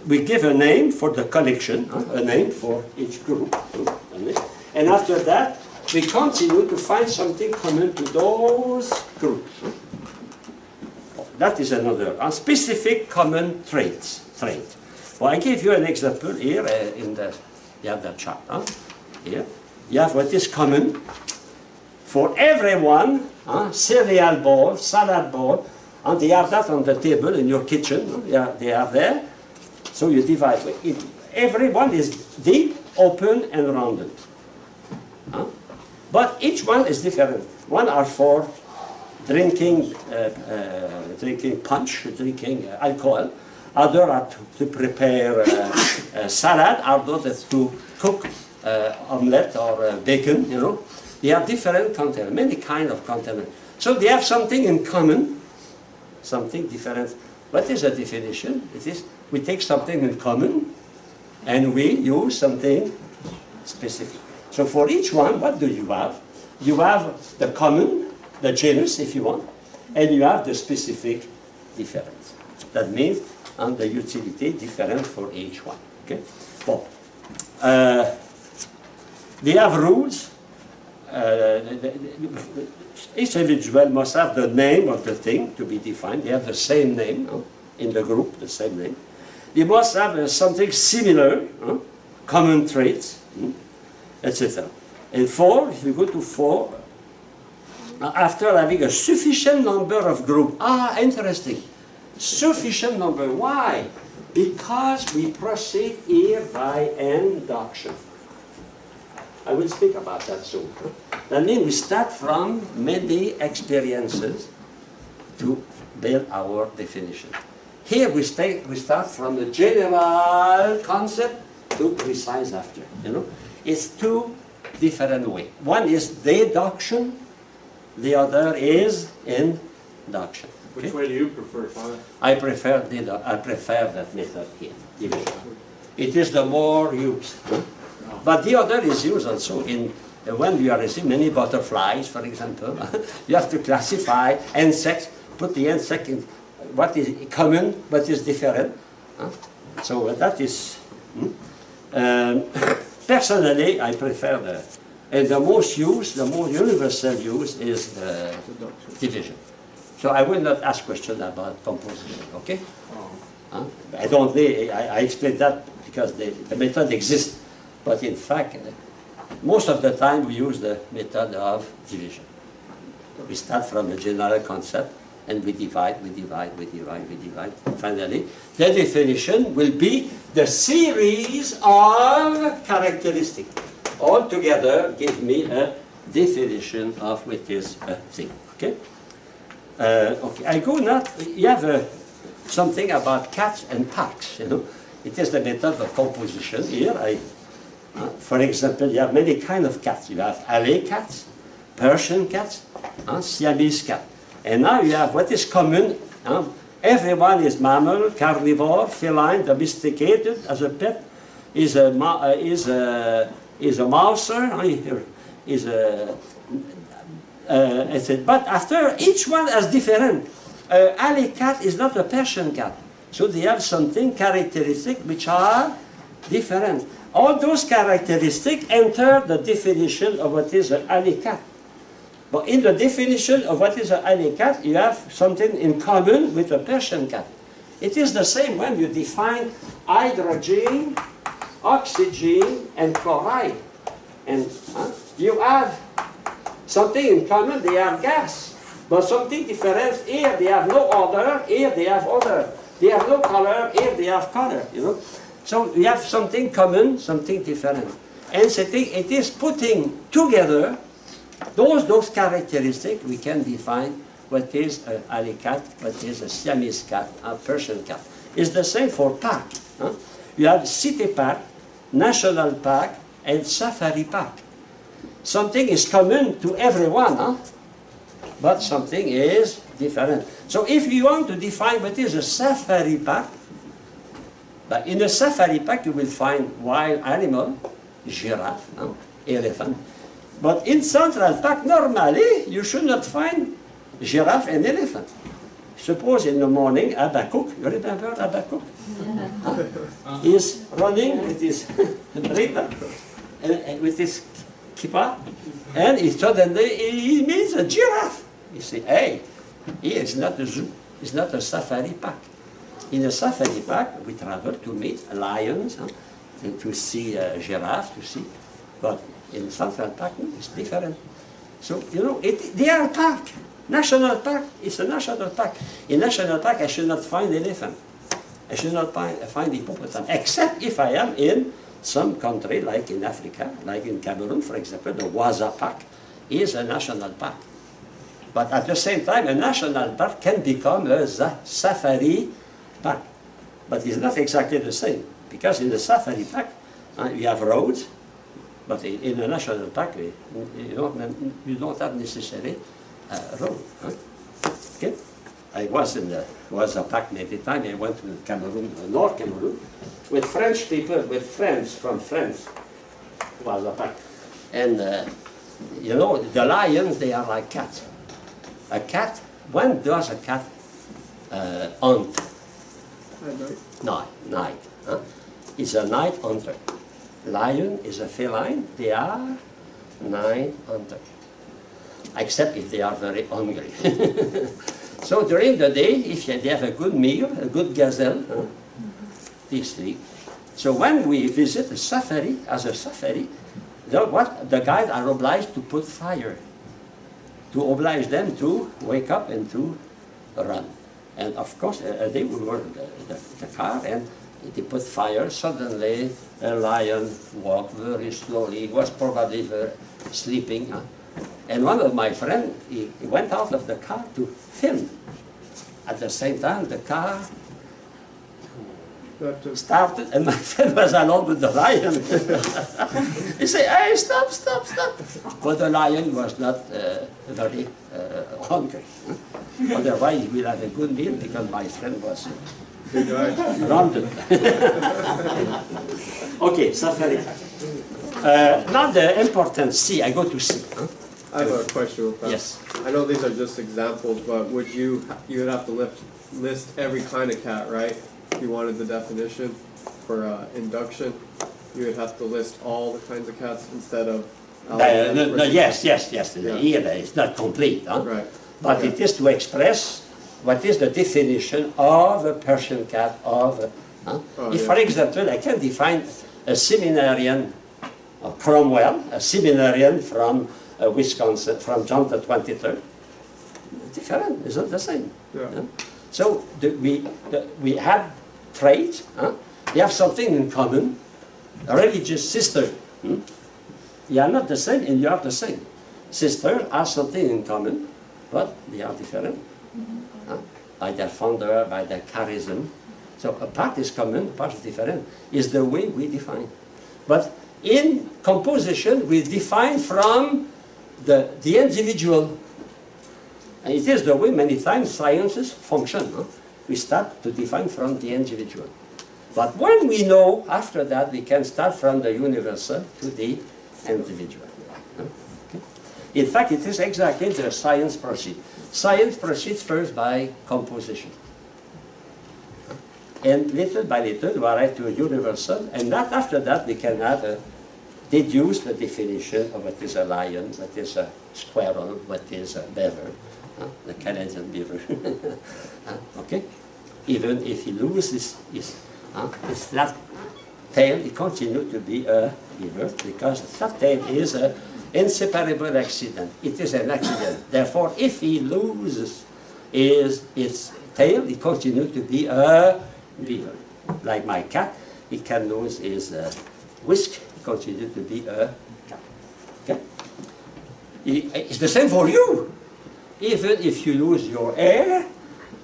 we give a name for the collection, a name for each group. And after that, we continue to find something common to those groups. That is another, specific common traits. Well, I give you an example here you have the chart. Here, you have what is common for everyone, cereal bowl, salad bowl, and they have that on the table in your kitchen. They are there. So you divide. Everyone is deep, open, and rounded. But each one is different. One are for drinking punch, drinking alcohol. Other are to prepare salad. Others to cook omelette or bacon. You know, they have different containers, many kind of containers. So they have something in common. Something different. What is the definition? It is we take something in common and we use something specific. So for each one, what do you have? You have the common, the genus if you want, and you have the specific difference. That means the utility different for each one. Okay? Well, they have rules. Each individual must have the name of the thing to be defined. They have the same name in the group, the same name. They must have something similar, common traits, etc. And 4, if you go to 4, after having a sufficient number of groups. Interesting. Sufficient number. Why? Because we proceed here by induction. I will speak about that soon. That means we start from many experiences to build our definition. Here we start from the general concept to precise after. You know, it's two different way. One is deduction, the other is induction. Which way do you prefer, Father? I prefer that method here, division. It is the more used. But the other is used also in when you are receiving many butterflies, for example. You have to classify insects, put the insect in what is common, what is different. So that is... personally, I prefer the most used, the more universal use is the division. So I will not ask questions about composition, okay? I don't need, I explain that because the method exists, but in fact, most of the time we use the method of division. We start from a general concept and we divide. Finally, the definition will be the series of characteristics. All together give me a definition of what is a thing, okay? Okay, I go now, you have something about cats and parks, you know. It is the method of composition. Here, for example, you have many kinds of cats. You have alley cats, Persian cats, Siamese cat. And now you have what is common. Everyone is mammal, carnivore, feline, domesticated as a pet, is a mouser, but after each one is different. Alley cat is not a Persian cat. So they have something characteristic which are different. All those characteristics enter the definition of what is an alley cat. But in the definition of what is an alley cat, you have something in common with a Persian cat. It is the same when you define hydrogen, oxygen, and chloride. And you have something in common, they have gas. But something different, here they have no odor, here they have odor. They have no color, here they have color, you know. So you have something common, something different. And so it is putting together those characteristics, we can define what is an alley cat, what is a Siamese cat, a Persian cat. It's the same for park. You have city park, national park, and safari park. Something is common to everyone, but something is different. So if you want to define what is a safari park, but in a safari park you will find wild animal, giraffe, elephant. But in Central Park, normally, you should not find giraffe and elephant. Suppose in the morning, Habakkuk, you remember Habakkuk? He's running with his river, and with his kippah, and suddenly he meets a giraffe. He says, hey, here is not a zoo, it's not a safari park. In a safari park, we travel to meet lions, to see a giraffe, to see, but in Central Park, it's different. So, you know, they are a park. National Park is a national park. In National Park, I should not find elephant. I should not find hippopotamus, except if I am in some country, like in Africa, like in Cameroon, for example, the Waza Park is a national park. But at the same time, a national park can become a safari park. But it's not exactly the same, because in the safari park, you have roads, but in a national park, you don't have necessarily a road. Okay? I was in the Waza Park many times. I went to Cameroon, North Cameroon, with French people, with friends from France, Waza Park. And, you know, the lions, they are like cats. A cat, when does a cat hunt? Night. It's a night hunter. Lion is a feline, they are night hunter. Except if they are very hungry. So during the day, if they have a good meal, a good gazelle, they sleep. So when we visit a safari, as a safari, the guides are obliged to put fire, to oblige them to wake up and to run. And of course, they will work the car, and they put fire. Suddenly, a lion walked very slowly. He was probably sleeping. And one of my friends, he went out of the car to film. At the same time, the car That just- started, and my friend was alone with the lion. He said, hey, stop. But the lion was not very hungry. Otherwise, he will have a good meal because my friend was Big eye. rounded. Okay, safari. Now the important C, I go to C. Huh? I have a question with that. Yes. I know these are just examples, but would you would have to list every kind of cat, right? If you wanted the definition for induction, you would have to list all the kinds of cats instead of. Yes. The Yeah. here is not complete. Huh? Right. But Okay. it is to express what is the definition of a Persian cat of. Oh, If, yeah. for example, I can define a seminarian, Cromwell, a seminarian from Wisconsin, from John the 23rd, different, it's not the same. Yeah. Huh? So we have traits, we have something in common, a religious sister. You are not the same and you are the same. Sisters have something in common, but they are different. By their founder, by their charism. So a part is common, a part is different. Is the way we define. But in composition, we define from the individual. And it is the way many times sciences function. We start to define from the individual. But when we know, after that, we can start from the universal to the individual. Okay? In fact, it is exactly the science proceeds. Science proceeds first by composition. And little by little, we arrive to a universal, and not after that we can have deduce the definition of what is a lion, what is a squirrel, what is a beaver, the Canadian beaver. Okay? Even if he loses his flat tail, he continues to be a beaver because a flat tail is an inseparable accident. It is an accident. Therefore, if he loses its tail, he continues to be a beaver. Like my cat, he can lose his whisk, he continues to be a cat. Okay? It's the same for you. Even if you lose your hair,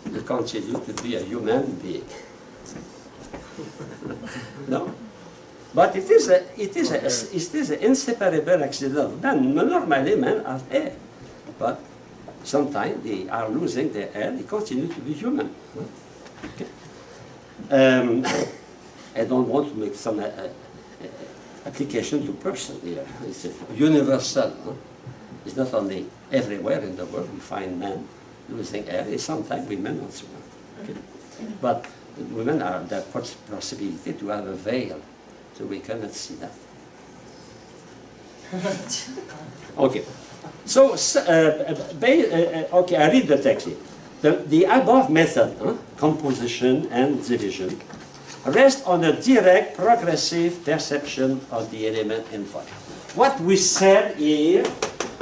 you continue to be a human being. No? But it is an inseparable accident of man. Normally, men have hair. But sometimes they are losing their hair, they continue to be human. Okay? I don't want to make some application to person here. It's universal. It's not only everywhere in the world we find men losing hair. It's sometimes women also. Okay? But women are the possibility to have a veil, so we cannot see that. Okay. So, okay, I read the text here. The above method, composition and division, rest on a direct, progressive perception of the element involved. What we said here,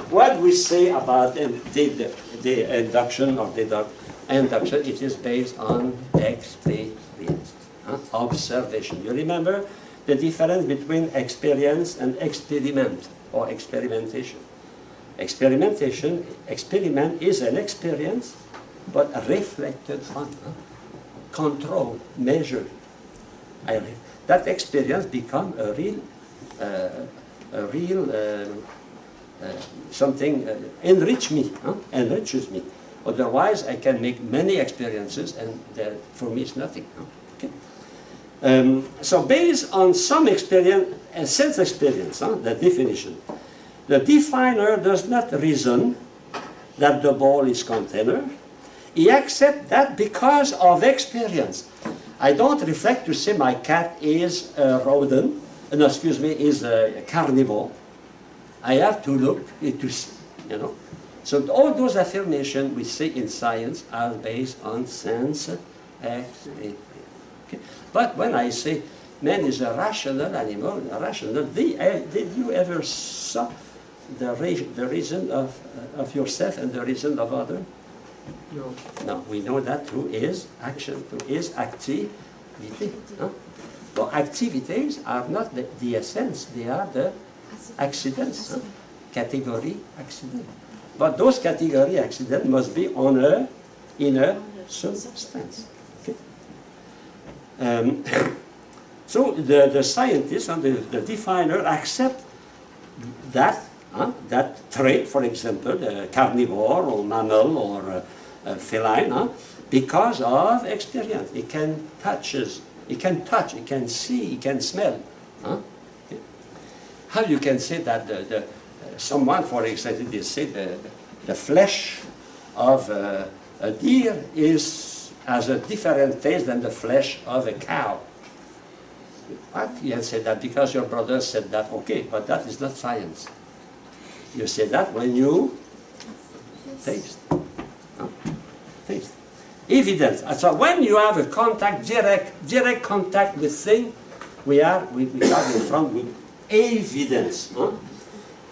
what we say about the induction or the induction, it is based on experience, observation. You remember the difference between experience and experiment or experimentation. Experiment is an experience, but reflected on, controlled, measured. That experience becomes a real something, enriches me. Otherwise, I can make many experiences, and for me, it's nothing. Okay? So, based on some experience, sense experience, the definition, the definer does not reason that the ball is container. He accepts that because of experience. I don't reflect to say my cat is a rodent, no, excuse me, is a carnivore. I have to look to see, So all those affirmations we say in science are based on sense experience. Okay? But when I say man is a rational animal, did you ever saw the reason of yourself and the reason of others? No. No, we know that through his action, through his activity. But activities are not the essence, they are the accidents, category accident. But those category accidents must be in a substance. Okay? So the scientist and the definer accept that that trait, for example, the carnivore or mammal or feline, because of experience. It can touch, it can see, it can smell. How you can say that someone, for example, they say the flesh of a deer has a different taste than the flesh of a cow. But you can say that because your brother said that, okay, but that is not science. You say that when you taste. Taste. Evidence. So when you have a contact, direct contact with things, we are in front with evidence.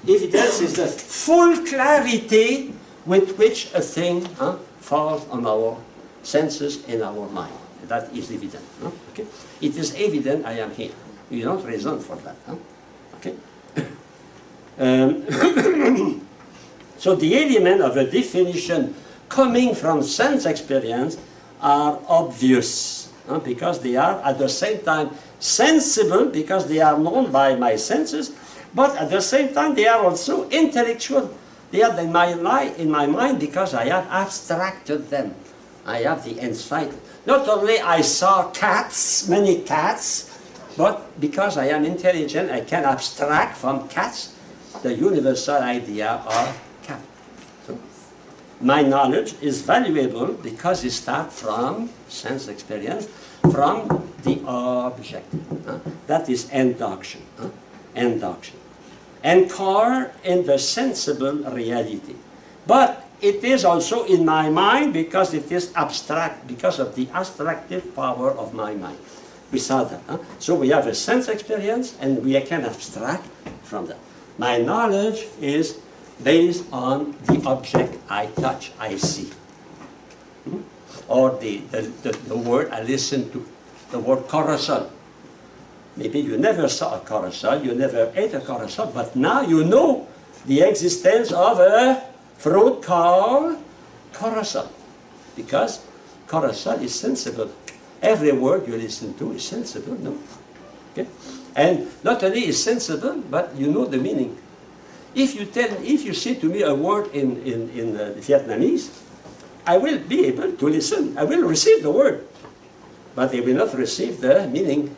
Evidence is the full clarity with which a thing falls on our senses in our mind. That is evident. Okay? It is evident I am here. You don't reason for that. Okay? So the element of a definition coming from sense experience are obvious because they are at the same time sensible because they are known by my senses, but at the same time they are also intellectual. They are in my mind because I have abstracted them. I have the insight. Not only I saw cats, many cats, but because I am intelligent, I can abstract from cats the universal idea of cat. So, my knowledge is valuable because it starts from sense experience, from the object. That is induction. Induction. Anchor in the sensible reality. But it is also in my mind because it is abstract, because of the abstractive power of my mind. We saw that. So we have a sense experience and we can abstract from that. My knowledge is based on the object I touch, I see. Or the word I listen to, the word carousel. Maybe you never saw a carousel, you never ate a carousel, but now you know the existence of a fruit called carousel. Because carousel is sensible. Every word you listen to is sensible, no? Okay? And not only is sensible, but you know the meaning. If you say to me a word in Vietnamese, I will be able to listen. I will receive the word. But I will not receive the meaning.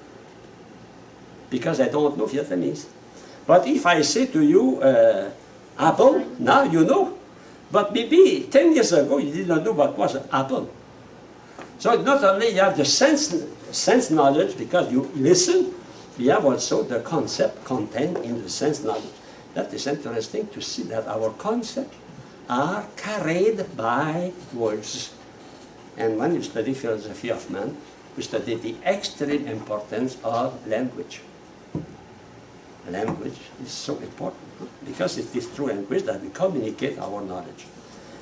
Because I don't know Vietnamese. But if I say to you, apple, now you know. But maybe 10 years ago you did not know what was an apple. So not only you have the sense knowledge because you listen, you have also the concept contained in the sense knowledge. That is interesting to see that our concepts are carried by words. And when you study philosophy of man, we study the extreme importance of language. Language is so important because it is through language that we communicate our knowledge.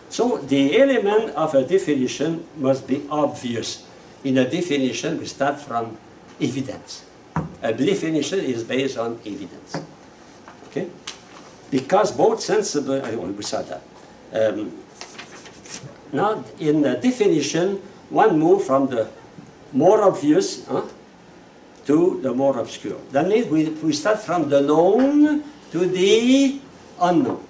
So the element of a definition must be obvious. In a definition, we start from evidence. A definition is based on evidence. Okay? Because both sensible, we saw that. Now, in the definition, one move from the more obvious to the more obscure. That means we start from the known to the unknown.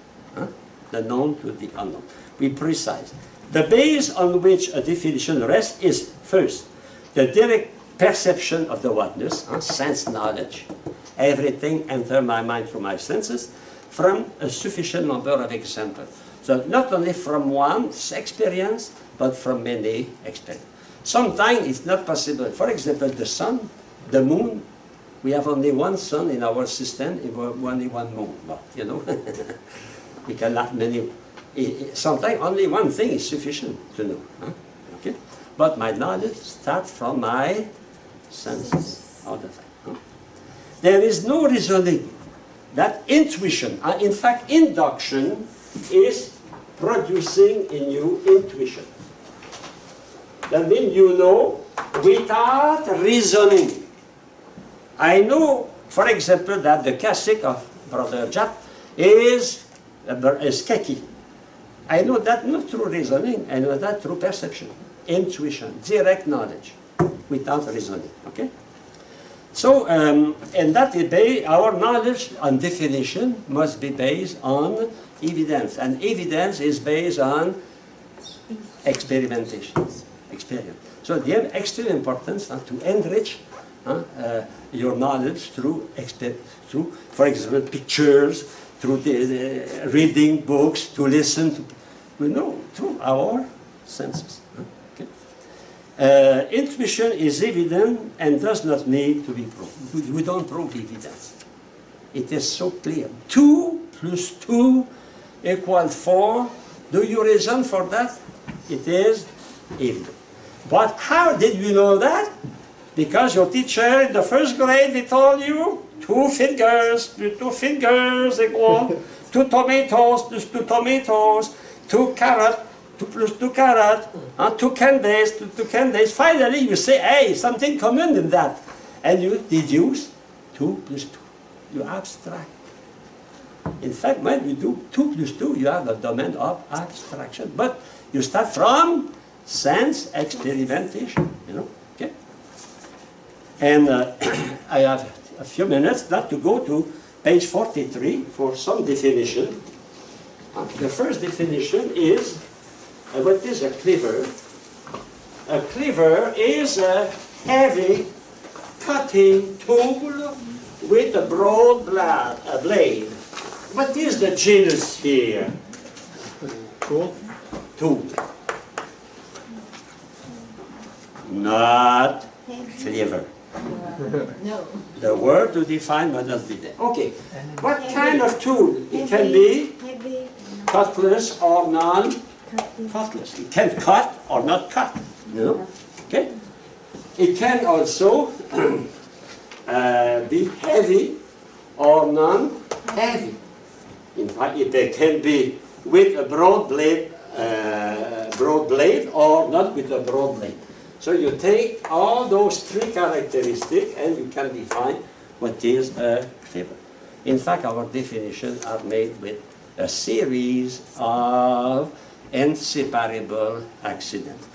The known to the unknown. We precise. The base on which a definition rests is, first, the direct perception of the oneness, sense knowledge. Everything enters my mind through my senses from a sufficient number of examples. So not only from one experience, but from many experiences. Sometimes it's not possible. For example, the sun, the moon, we have only one sun in our system, only one moon. But, you know, we cannot many. Sometimes only one thing is sufficient to know. Okay? But my knowledge starts from my senses all the time. There is no reasoning. That intuition, in fact, induction is producing in you intuition. That means you know without reasoning. I know, for example, that the cassock of Brother Jap is khaki. I know that not through reasoning, I know that through perception, intuition, direct knowledge. without reasoning. Okay? So, and that is our knowledge and definition must be based on evidence, and evidence is based on experimentation, experience. So they have extreme importance to enrich your knowledge through, for example, pictures, through the reading books, to listen to, through our senses. Okay? Intuition is evident and does not need to be proved. We don't prove evidence. It is so clear. 2 plus 2 equals 4. Do you reason for that? It is evident. But how did you know that? Because your teacher in the first grade, they told you 2 fingers equal 2 tomatoes plus 2 tomatoes, 2 carrots, 2 plus 2 carrots, 2 candies, 2 candies. Finally, you say, hey, something common in that. And you deduce 2 plus 2. You abstract. In fact, when you do 2 plus 2, you have a domain of abstraction. But you start from sense experimentation, okay? And I have a few minutes not to go to page 43 for some definition. The first definition is, what is a cleaver? A cleaver is a heavy cutting tool with a broad blade. What is the genus here? Cool. Tool. Not cleaver. No. The word to define must not be there. Okay. What kind of tool? It can be cutlass or non-cutlass. It can cut or not cut. Okay. It can also be heavy or non-heavy. In fact, it can be with a broad blade or not with a broad blade. So you take all those 3 characteristics and you can define what is a cleaver. In fact, our definitions are made with a series of inseparable accidents,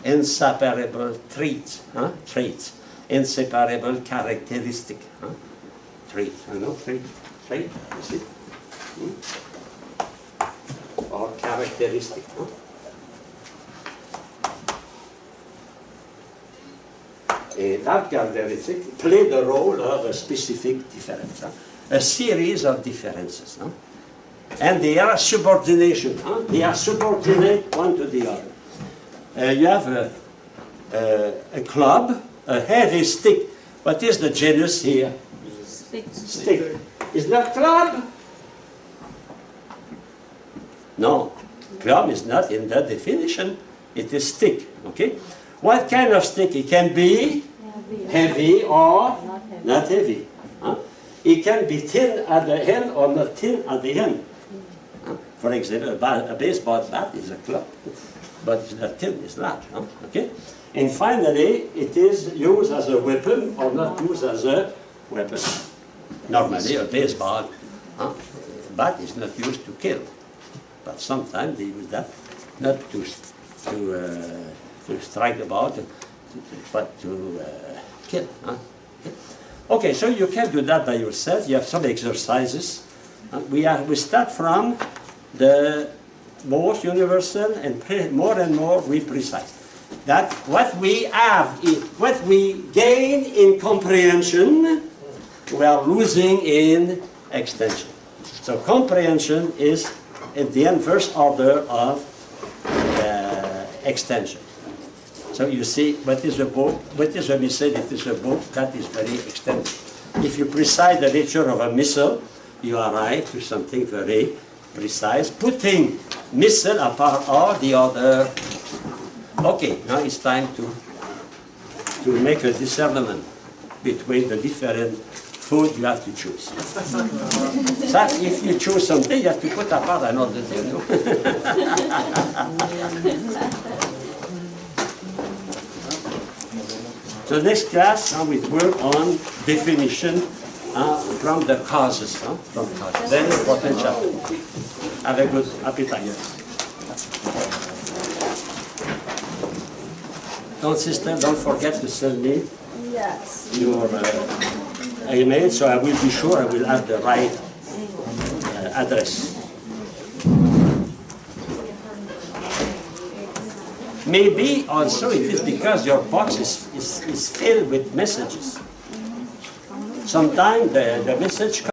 inseparable traits, inseparable characteristics. Traits, trait, you see? Or characteristic. That characteristic play the role of a specific difference, a series of differences. And they are subordination. They are subordinate one to the other. You have a club, a heavy stick. What is the genus here? Stick. Is that club? No. Club is not in that definition. It is stick. Okay? What kind of stick? It can be heavy or not heavy. It can be thin at the end or not thin at the end. For example, a baseball bat is a club, but it's not thin, it's large. Okay? And finally, it is used as a weapon or not used as a weapon. Normally, a baseball bat is not used to kill, but sometimes they use that not to strike the ball, but to kill. Okay, so you can do that by yourself. You have some exercises. We start from the most universal and more we precise. That what we have, what we gain in comprehension, we are losing in extension. So comprehension is at the inverse order of extension. So you see, what is a book? What is a missile? It is a book that is very extensive. If you precise the nature of a missile, you arrive to something very precise, putting missile apart all the other. Okay, now it's time to make a discernment between the different food you have to choose. So if you choose something, you have to put apart another thing. No? So next class, we work on definition from the causes. From causes. Very important chapter. Have a good appetite. Don't, sister, don't forget to send me Yes. your email, so I will be sure I will have the right address. Maybe also it is because your box is filled with messages. Sometimes the message